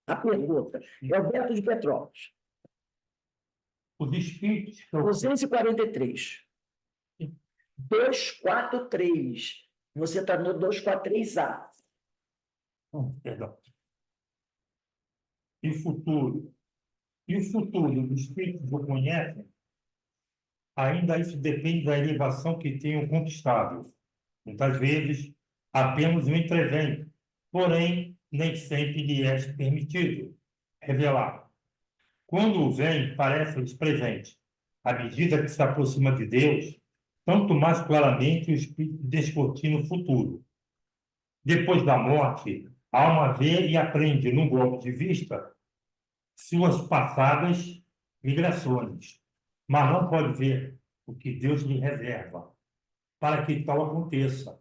A pergunta. É o Beto de Petrópolis. Os espíritos que 243. 243. Você está no 243A. Perdão. E o futuro? E o futuro dos espíritos o conhecem? Ainda isso depende da elevação que tenham conquistado. Muitas vezes, apenas um entrevento, porém, nem sempre lhe é permitido revelar. Quando o vem, parece-lhes presente. À medida que se aproxima de Deus, tanto mais claramente o espírito descortina o futuro. Depois da morte, a alma vê e aprende, num golpe de vista, suas passadas migrações, mas não pode ver o que Deus lhe reserva. Para que tal aconteça,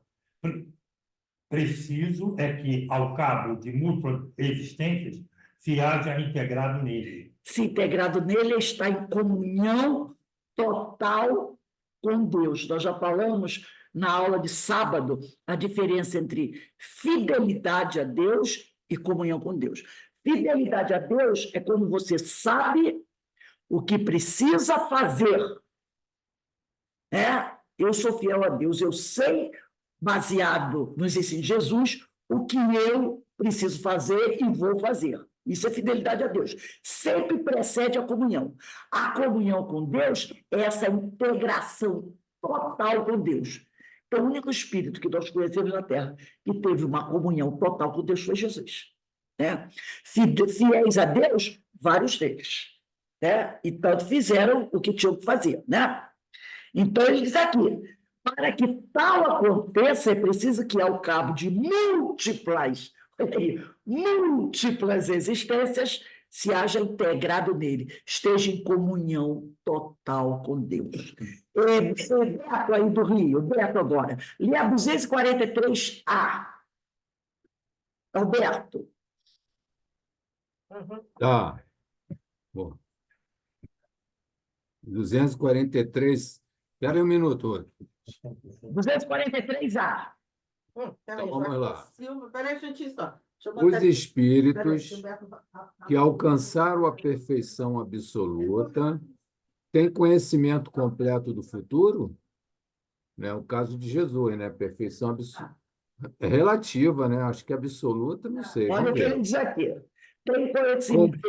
preciso é que, ao cabo de múltiplas existências, se haja integrado nele. Se integrado nele, está em comunhão total com Deus. Nós já falamos na aula de sábado a diferença entre fidelidade a Deus e comunhão com Deus. Fidelidade a Deus é quando você sabe o que precisa fazer. Eu sou fiel a Deus, eu sei, baseado nos ensinos de Jesus, o que eu preciso fazer e vou fazer. Isso é fidelidade a Deus. Sempre precede a comunhão. A comunhão com Deus é essa integração total com Deus. Então, o único espírito que nós conhecemos na Terra que teve uma comunhão total com Deus foi Jesus. Fiéis a Deus, vários deles. E tanto fizeram o que tinham que fazer. Então, ele diz aqui, para que tal aconteça, é preciso que, ao cabo de múltiplas existências, se haja integrado nele, esteja em comunhão total com Deus. Beto aí do Rio, Beto agora, lê a 243A. Alberto. Tá. Bom. 243. Espera aí um minuto. 243A. Então, vamos lá. Silvio, peraí, gente, só. Deixa eu Os botar aqui. espíritos Gilberto, que alcançaram a perfeição absoluta têm conhecimento completo do futuro? O caso de Jesus, né? Perfeição absoluta. É relativa, né? Acho que absoluta, não sei. Olha o Vamos que ele ver. diz aqui. Tem conhecimento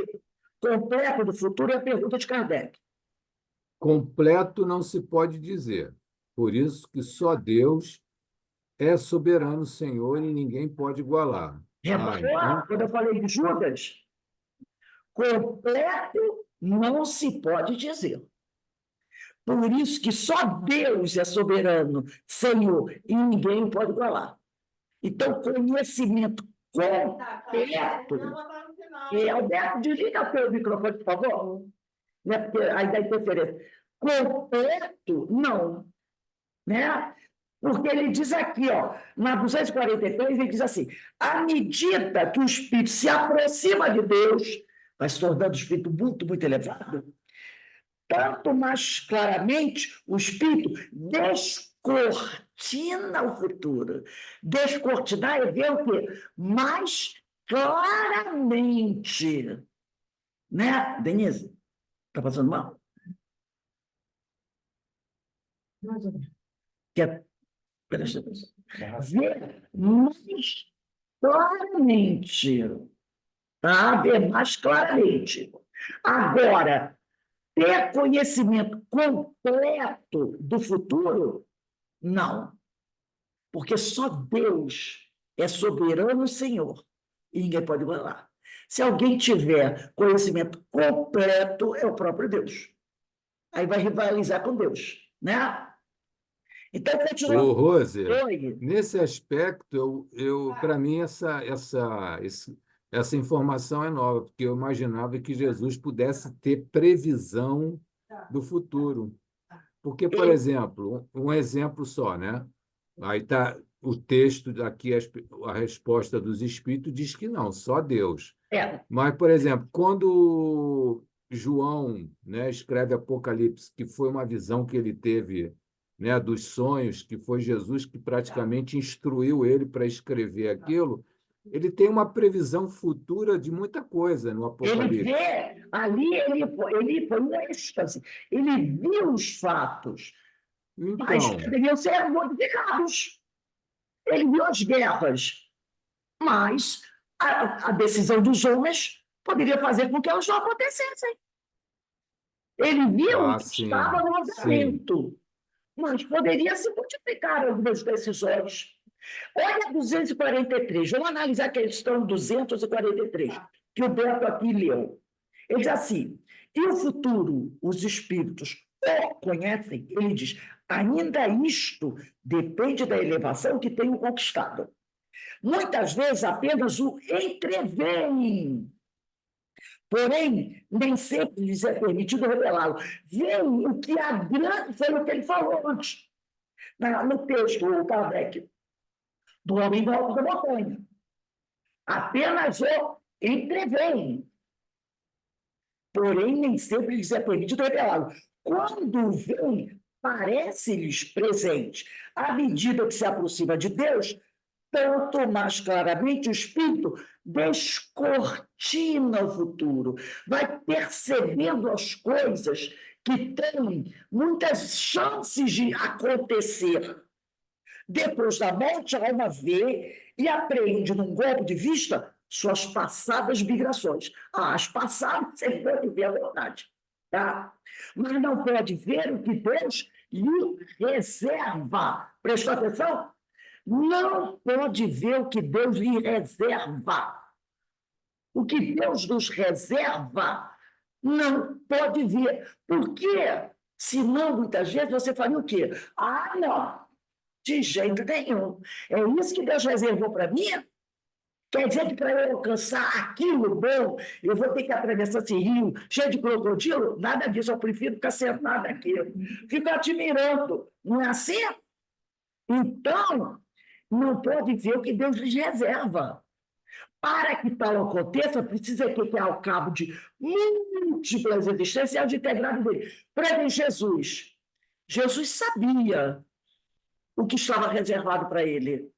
completo do futuro, é a pergunta de Kardec. Completo não se pode dizer. Por isso que só Deus é soberano Senhor e ninguém pode igualar. Reparou? Quando eu falei de Judas, completo não se pode dizer. Por isso que só Deus é soberano, Senhor, e ninguém pode igualar. Então, conhecimento completo. Alberto, desliga o teu microfone, por favor. Porque aí dá interferência. Completo, não. Porque ele diz aqui, na 243, ele diz assim, à medida que o espírito se aproxima de Deus, vai se tornando um espírito muito, muito elevado, tanto mais claramente o espírito descortina o futuro. Descortinar é ver o quê? Mais claramente. Denise? Está passando mal? Quer ver mais claramente. Ver mais claramente. Agora, ter conhecimento completo do futuro, não. Porque só Deus é soberano Senhor e ninguém pode igualar. Se alguém tiver conhecimento completo, é o próprio Deus. Aí vai rivalizar com Deus, Então, continua. Ô, Rose, Oi. nesse aspecto, para mim, essa informação é nova, porque eu imaginava que Jesus pudesse ter previsão do futuro. Porque, por exemplo, um exemplo só, Aí está o texto aqui, a resposta dos espíritos diz que não, só Deus. Mas, por exemplo, quando João, escreve Apocalipse, que foi uma visão que ele teve, dos sonhos, que foi Jesus que praticamente instruiu ele para escrever aquilo, Ele tem uma previsão futura de muita coisa no Ele Apocalipse. vê, ali ele foi em êxtase, ele viu os fatos, mas Então, deveriam ser modificados. Ele viu as guerras, mas a decisão dos homens poderia fazer com que elas não acontecessem. Ele viu ah, que sim, estava no sim. andamento, mas poderia se modificar algumas decisões. Olha 243, vamos analisar a questão 243, que o Beto aqui leu. Ele diz assim, e o futuro, os espíritos o conhecem? Ele diz, ainda isto depende da elevação que tenho conquistado. Muitas vezes apenas o entreveem, porém, nem sempre lhes é permitido revelá-lo. Veem o que a grande, foi o que ele falou antes, no texto, o Kardec, do homem do alto da montanha. Apenas o entreveem, porém, nem sempre lhes é permitido revelá-lo. Quando vem, parece-lhes presente. À medida que se aproxima de Deus, tanto mais claramente o espírito descortina o futuro, vai percebendo as coisas que têm muitas chances de acontecer. Depois da morte, a alma vê e apreende num golpe de vista suas passadas migrações. As passadas ele pode ver a verdade, tá? Mas não pode ver o que Deus lhe reserva. Prestou atenção? Não pode ver o que Deus lhe reserva. O que Deus nos reserva, não pode ver. Por quê? Senão, muitas vezes, você faria o quê? Ah, não, de jeito nenhum. É isso que Deus reservou para mim? Quer dizer que para eu alcançar aquilo bom, eu vou ter que atravessar esse rio cheio de crocodilo? Nada disso, eu prefiro ficar sentado aqui. Fico admirando. Não é assim? Então, não pode ver o que Deus lhes reserva. Para que tal aconteça, precisa que ao cabo de múltiplas existências, é o de integrado dele. Para mim, Jesus sabia o que estava reservado para ele.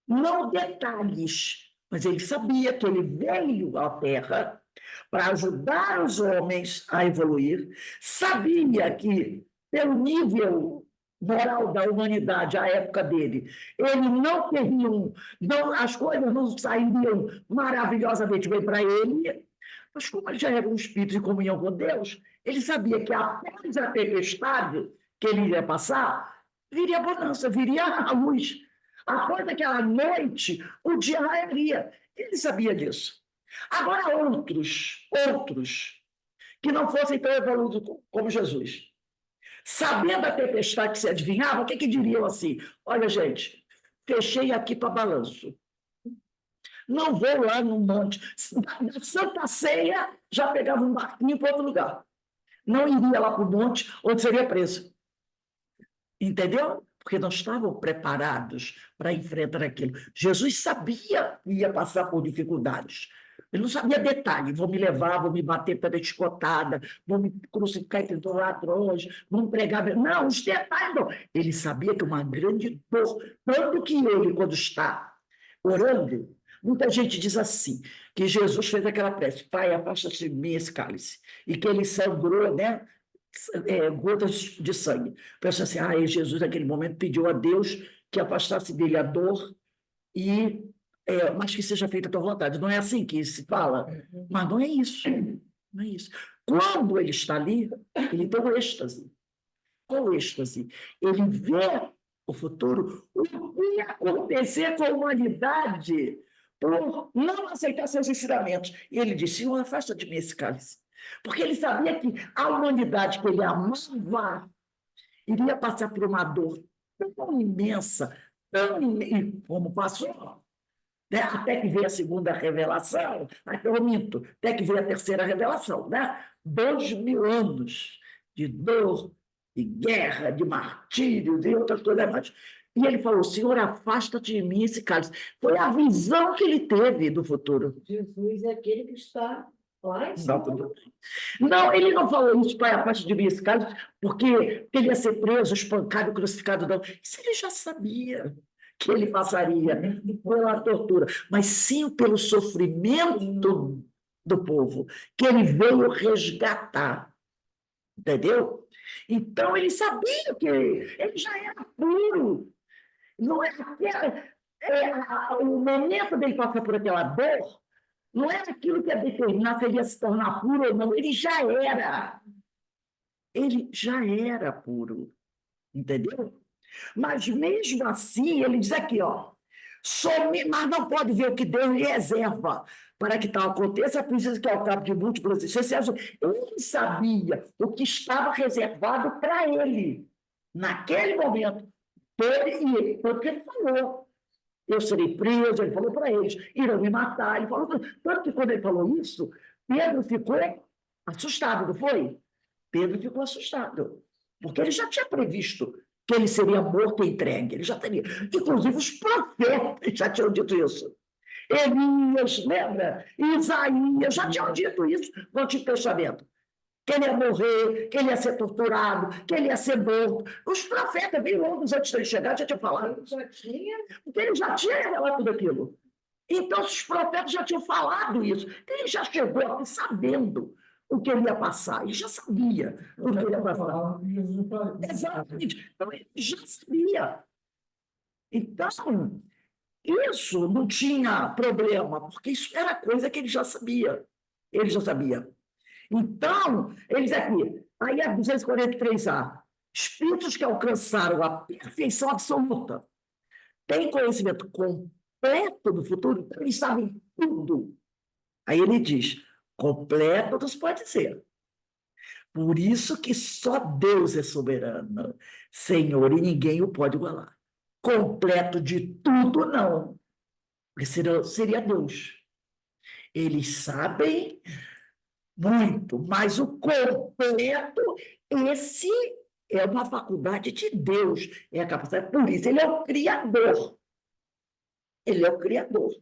Não detalhes, mas ele sabia que ele veio à Terra para ajudar os homens a evoluir, sabia que, pelo nível moral da humanidade à época dele, ele não teria, as coisas não sairiam maravilhosamente bem para ele, mas como ele já era um espírito de comunhão com Deus, ele sabia que após a tempestade que ele iria passar, viria a bonança, viria a luz. Após aquela noite, o dia raiaria. Ele sabia disso. Agora, outros, que não fossem tão evoluídos como Jesus, sabendo a tempestade que se adivinhava, o que diriam assim? Olha, gente, fechei aqui para balanço. Não vou lá no monte. Na Santa Ceia, já pegava um barquinho para outro lugar. Não iria lá para o monte, onde seria preso. Entendeu? Porque não estavam preparados para enfrentar aquilo. Jesus sabia que ia passar por dificuldades. Ele não sabia detalhe. Vão me levar, vão me bater pela escotada, vão me crucificar entre dois ladrões, vão pregar. Não, os detalhes não. Ele sabia que uma grande dor, tanto que ele, quando está orando, muita gente diz assim, que Jesus fez aquela prece, Pai, afasta-te de mim esse cálice, e que ele sangrou, né? Gotas de sangue. Pensa assim, Jesus naquele momento pediu a Deus que afastasse dele a dor, mas que seja feita a tua vontade. Não é assim que se fala? Mas não é isso. Não é isso. Quando ele está ali, ele tem o êxtase. Qual o êxtase? Ele vê o futuro, o que ia acontecer com a humanidade por não aceitar seus ensinamentos. E ele disse, Senhor, afasta de mim esse cálice. Porque ele sabia que a humanidade que ele amava iria passar por uma dor tão imensa, como passou, né? Até que veio a segunda revelação, eu minto, até que veio a terceira revelação, né? 2000 anos de dor, de guerra, de martírio, de outras coisas mais. E ele falou, Senhor, afasta-te de mim esse cálice. Foi a visão que ele teve do futuro. Jesus é aquele que está lá em Não, cima. não, ele não falou isso, pai, a parte de mim, esse caso, porque ele ia ser preso, espancado, crucificado, não. Isso ele já sabia. que ele passaria pela tortura, mas sim pelo sofrimento do povo, que ele veio resgatar. Entendeu? Então, ele sabia que ele já era puro. Não é aquela, o momento dele passar por aquela dor, não era aquilo que ia determinar se ele ia se tornar puro ou não. Ele já era. Ele já era puro. Entendeu? Mas mesmo assim, ele diz aqui, ó, mas não pode ver o que Deus lhe reserva para que tal aconteça, precisa que ao cabo de múltiplas existências, ele sabia o que estava reservado para ele, naquele momento. Porque ele falou, eu serei preso, ele falou para eles, irão me matar, ele falou, tanto que quando ele falou isso, Pedro ficou assustado, não foi? Pedro ficou assustado, porque ele já tinha previsto que ele seria morto e entregue, ele já teria. Inclusive, os profetas já tinham dito isso. Elias, lembra? Isaías já tinham dito isso no Antigo Testamento. Que ele ia morrer, que ele ia ser torturado, que ele ia ser morto. Os profetas, bem longos antes de ele chegar, já tinham falado. Porque ele já tinha revelado tudo aquilo. Então, os profetas já tinham falado isso. Ele já chegou aqui sabendo o que ele ia passar. Ele já sabia o que ele ia passar. Exatamente. Então, ele já sabia. Então, isso não tinha problema, porque isso era coisa que ele já sabia. Ele já sabia. Então, eles aqui, aí é 243A, espíritos que alcançaram a perfeição absoluta, têm conhecimento completo do futuro, então eles sabem tudo. Aí ele diz, completo não se pode ser. Por isso que só Deus é soberano, Senhor, e ninguém o pode igualar. Completo de tudo, não. Porque seria Deus. Eles sabem muito, mas o completo, esse é uma faculdade de Deus, é a capacidade, por isso ele é o Criador. Ele é o Criador.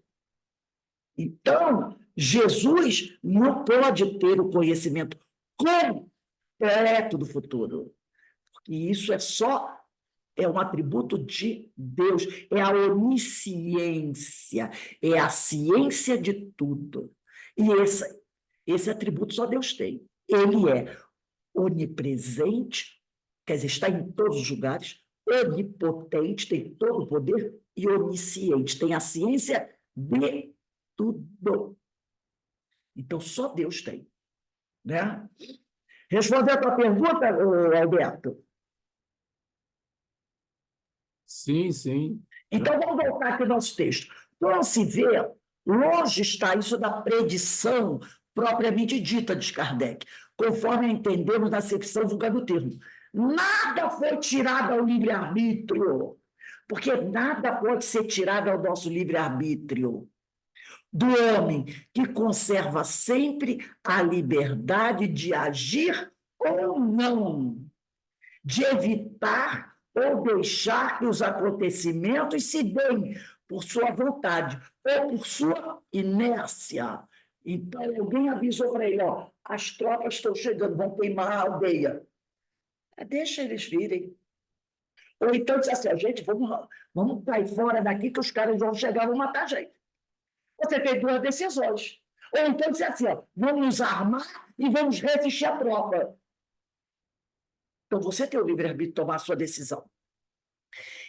Então, Jesus não pode ter o conhecimento completo do futuro, porque isso é um atributo de Deus, é a onisciência, é a ciência de tudo. E esse atributo só Deus tem. Ele é onipresente, quer dizer, está em todos os lugares, onipotente, tem todo o poder, e onisciente, tem a ciência de tudo. Então, só Deus tem. Né? Respondendo a tua pergunta, Alberto. Sim, sim. Então, vamos voltar aqui ao nosso texto. Então, se vê, longe está isso da predição propriamente dita de Kardec, conforme entendemos na acepção vulgar do termo. Nada foi tirado ao livre-arbítrio, porque nada pode ser tirado ao nosso livre-arbítrio. Do homem que conserva sempre a liberdade de agir ou não, de evitar ou deixar que os acontecimentos se deem por sua vontade ou por sua inércia. Então, alguém avisou para ele, ó, as tropas estão chegando, vão queimar a aldeia. Deixa eles virem. Ou então diz assim, gente, vamos cair fora daqui que os caras vão chegar e vão matar a gente. Você tem duas decisões. Ou então diz assim, ó, vamos nos armar e vamos resistir à tropa. Então, você tem o livre-arbítrio de tomar a sua decisão.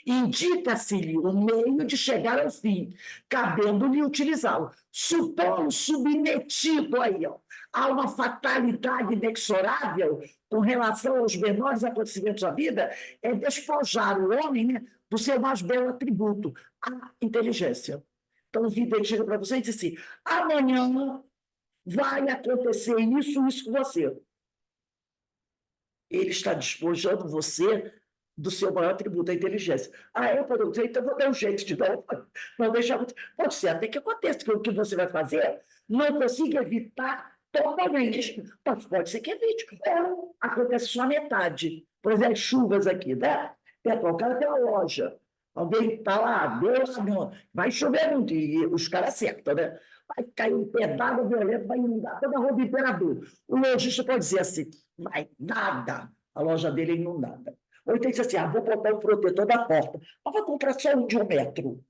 Indica-se-lhe o meio de chegar ao fim, cabendo-lhe utilizá-lo. Supondo submetido aí, ó, a uma fatalidade inexorável com relação aos menores acontecimentos da vida, é despojar o homem, né, do seu mais belo atributo, a inteligência. Então, o vidente chega para você e diz assim, amanhã vai acontecer isso com você. Ele está despojando você do seu maior atributo, a inteligência. Eu poderia dizer, então vou dar um jeito de não deixar... Pode ser até que aconteça, que o que você vai fazer não consiga evitar totalmente, mas pode ser que evite. Ou acontece só a metade. Por exemplo, as chuvas aqui, né? O cara tem uma loja, alguém está lá, Deus, não, vai chover muito, e os caras acertam, né? Vai cair um pedaço violento, vai inundar toda a rua do Imperador. O lojista pode dizer assim, vai nada, a loja dele é inundada. Ou então diz assim, vou botar um protetor da porta. Mas vai comprar só um de 1 metro.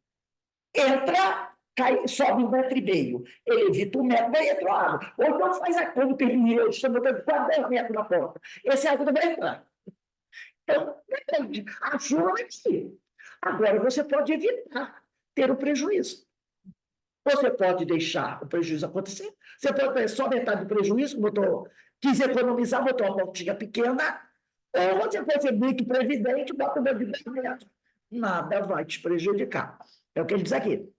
Entra, cai, sobe 1,5 metro. Ele evita 1 metro, vai entrar água. Ou então faz a conta em euros, estou botando quase 10 metros na porta. Esse água não vai entrar. Então, depende. A chuva vai ser. Agora, você pode evitar ter o prejuízo. Você pode deixar o prejuízo acontecer. Você pode ter só metade do prejuízo, quis economizar, botou uma portinha pequena, ou você pode ser muito previdente, bota uma de 10 metros. Nada vai te prejudicar. É o que ele diz aqui.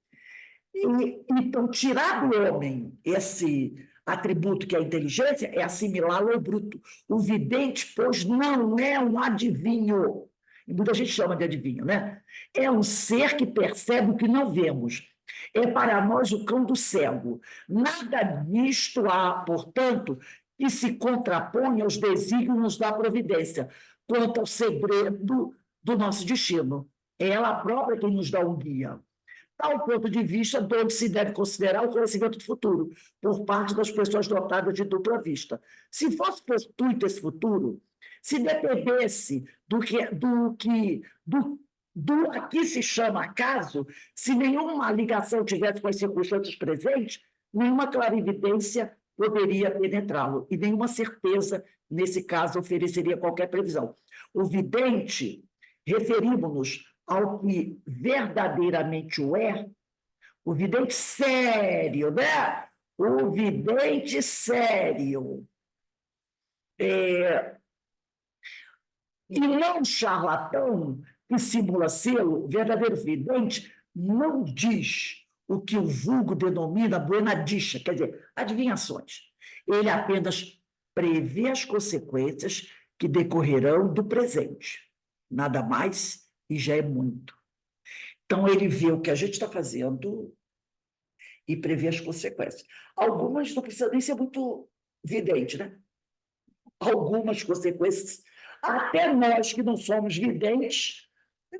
Então, tirar do homem esse atributo que é a inteligência é assimilá-lo ao bruto. O vidente, pois, não é um adivinho. E muita gente chama de adivinho, né? É um ser que percebe o que não vemos. É para nós o cão do cego. Nada disto há, portanto, que se contrapõe aos desígnios da providência, quanto ao segredo do nosso destino. É ela própria quem nos dá um guia. Tal ponto de vista de onde se deve considerar o conhecimento do futuro, por parte das pessoas dotadas de dupla vista. Se fosse fortuito esse futuro, se dependesse do aqui se chama acaso, se nenhuma ligação tivesse com as circunstâncias presentes, nenhuma clarividência poderia penetrá-lo, e nenhuma certeza, nesse caso, ofereceria qualquer previsão. O vidente, referimos-nos ao que verdadeiramente o é, o vidente sério, né? O vidente sério. E não charlatão que simula sê-lo, o verdadeiro vidente não diz o que o vulgo denomina buena dicha, quer dizer, adivinhações. Ele apenas prevê as consequências que decorrerão do presente. Nada mais e já é muito. Então, ele vê o que a gente está fazendo e prevê as consequências. Algumas não precisam nem ser muito vidente, né? Algumas consequências, até nós que não somos videntes,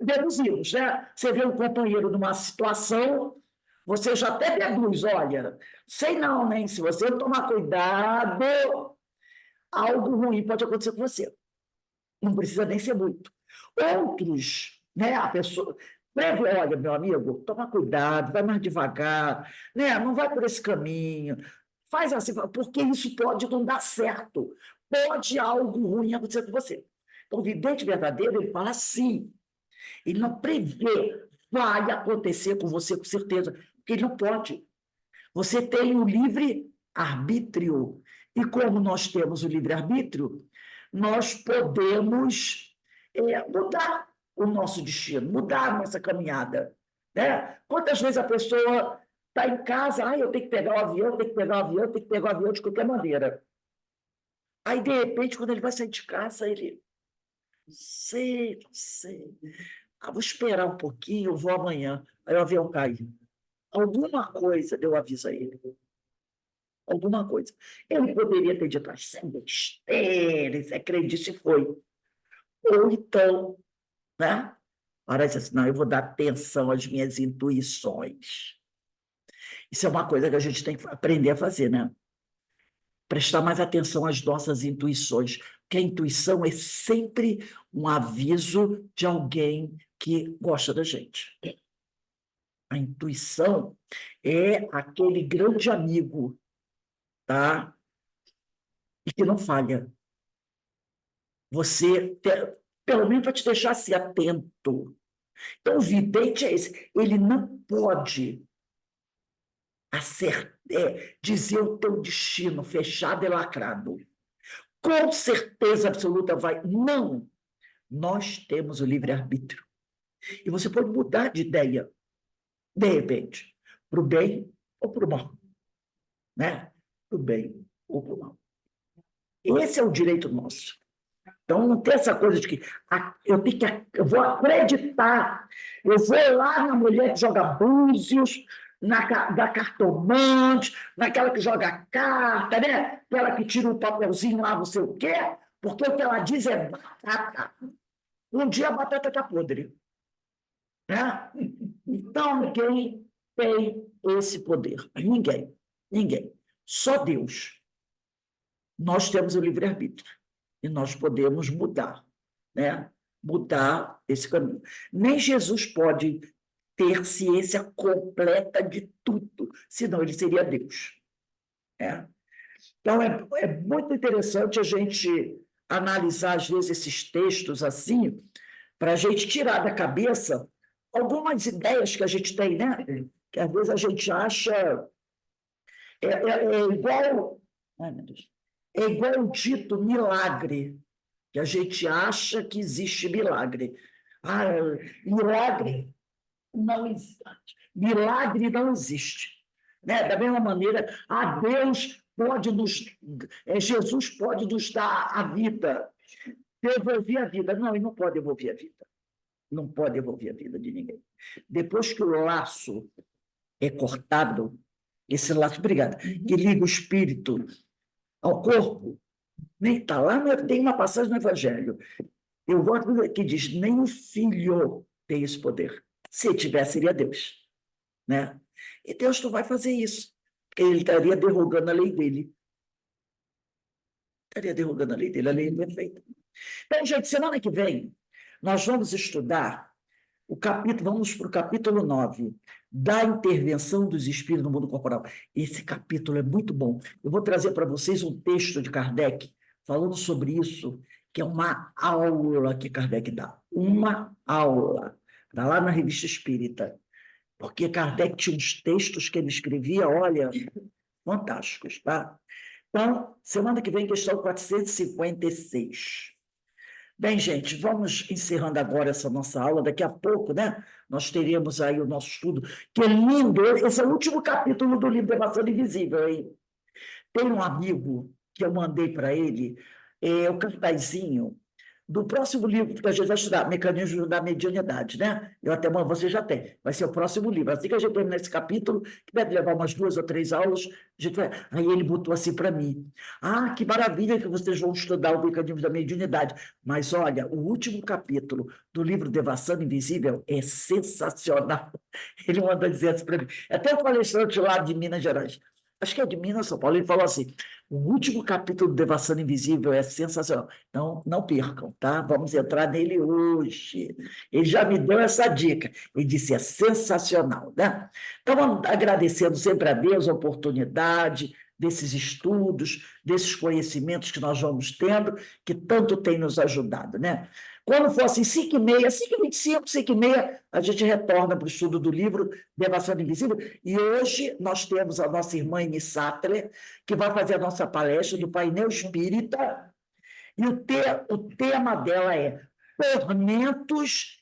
deduzimos, né? Você vê um companheiro numa situação, você já até deduz, olha, sei não, né? Se você não tomar cuidado, algo ruim pode acontecer com você. Não precisa nem ser muito. Outros, né? A pessoa prevê, olha, meu amigo, toma cuidado, vai mais devagar, né? Não vai por esse caminho, faz assim, porque isso pode não dar certo, pode algo ruim acontecer com você. Então, o vidente verdadeiro, ele fala assim, ele não prevê, vai acontecer com você com certeza, porque ele não pode. Você tem o livre-arbítrio, e como nós temos o livre-arbítrio, nós podemos mudar o nosso destino, mudar a nossa caminhada. Né? Quantas vezes a pessoa está em casa, eu tenho que pegar o avião, tenho que pegar o avião, tenho que pegar o avião de qualquer maneira. Aí, de repente, quando ele vai sair de casa, ele... Não sei. Vou esperar um pouquinho, eu vou amanhã. Aí o avião cai. Alguma coisa deu aviso a ele. Alguma coisa. Ele poderia ter dito, isso é besteira, isso é crendice, e foi. Ou então, né? Parece assim, não, eu vou dar atenção às minhas intuições. Isso é uma coisa que a gente tem que aprender a fazer, né? Prestar mais atenção às nossas intuições, porque a intuição é sempre um aviso de alguém que gosta da gente. A intuição é aquele grande amigo, tá? E que não falha. Pelo menos para te deixar assim, atento. Então, o vidente é esse. Ele não pode dizer o teu destino fechado e lacrado. Com certeza absoluta vai. Não. Nós temos o livre-arbítrio. E você pode mudar de ideia, de repente, para o bem ou para o mal. Né? Para o bem ou para o mal. Esse é o direito nosso. Então, não tem essa coisa de que eu vou acreditar, eu vou lá na mulher que joga búzios, da cartomante, naquela que joga carta, né? Aquela que tira um papelzinho lá, não sei o quê, porque o que ela diz é batata. Um dia a batata está podre. Né? Então, ninguém tem esse poder. Ninguém. Só Deus. Nós temos o livre-arbítrio. E nós podemos mudar, né? mudar esse caminho. Nem Jesus pode ter ciência completa de tudo, senão ele seria Deus. Então, é muito interessante a gente analisar, às vezes, esses textos assim, para a gente tirar da cabeça algumas ideias que a gente tem, né? Que às vezes a gente acha. É igual. Ai, meu Deus. É igual o dito milagre, que a gente acha que existe milagre. Ah, milagre não existe. Milagre não existe. Né? Da mesma maneira, Deus pode Jesus pode nos dar a vida, devolver a vida. Não, ele não pode devolver a vida. Não pode devolver a vida de ninguém. Depois que o laço é cortado, esse laço, obrigada, que liga o espírito ao corpo, nem está lá, tem uma passagem no Evangelho. Eu gosto que diz, nem o filho tem esse poder. Se tivesse, seria Deus. Né? E Deus não vai fazer isso, porque ele estaria derrogando a lei dele. Estaria derrogando a lei dele, a lei é perfeita. Então, gente, semana que vem, nós vamos estudar vamos para o capítulo 9, da intervenção dos espíritos no mundo corporal. Esse capítulo é muito bom. Eu vou trazer para vocês um texto de Kardec falando sobre isso, que é uma aula que Kardec dá. Uma aula. Está lá na Revista Espírita. Porque Kardec tinha uns textos que ele escrevia, olha, fantásticos, tá? Então, semana que vem, questão 456. Bem, gente, vamos encerrando agora essa nossa aula. Daqui a pouco, né, nós teremos aí o nosso estudo, que é lindo. Esse é o último capítulo do livro Devassando Invisível. Hein? Tem um amigo que eu mandei para ele, o cartazinho do próximo livro que a gente vai estudar, Mecanismo da Mediunidade, né? Eu até mando, você já tem. Vai ser o próximo livro. Assim que a gente terminar esse capítulo, que deve levar umas 2 ou 3 aulas, a gente vai... Aí ele botou assim para mim. Ah, que maravilha que vocês vão estudar o Mecanismo da Mediunidade. Mas, olha, o último capítulo do livro Devassando Invisível é sensacional. Ele mandou dizer assim para mim. Até o palestrante lá de Minas Gerais. Acho que é de Minas, São Paulo. Ele falou assim, o último capítulo do Devassando Invisível é sensacional. Então, não percam, tá? Vamos entrar nele hoje. Ele já me deu essa dica. Ele disse, é sensacional, né? Então, vamos agradecendo sempre a Deus a oportunidade desses estudos, desses conhecimentos que nós vamos tendo, que tanto tem nos ajudado, né? Quando for assim, 5h30, 5h25, 5h30, a gente retorna para o estudo do livro Devassando Invisível. E hoje nós temos a nossa irmã Ine Sattler, que vai fazer a nossa palestra do painel espírita. E o tema dela é tormentos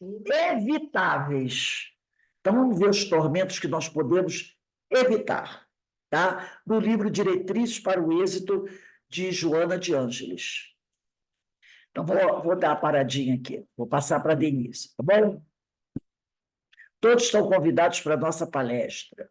evitáveis. Então, vamos ver os tormentos que nós podemos evitar. Tá? No livro Diretrizes para o Êxito, de Joana de Ângeles. Então, vou dar a paradinha aqui. Vou passar para a Denise, tá bom? Todos estão convidados para a nossa palestra.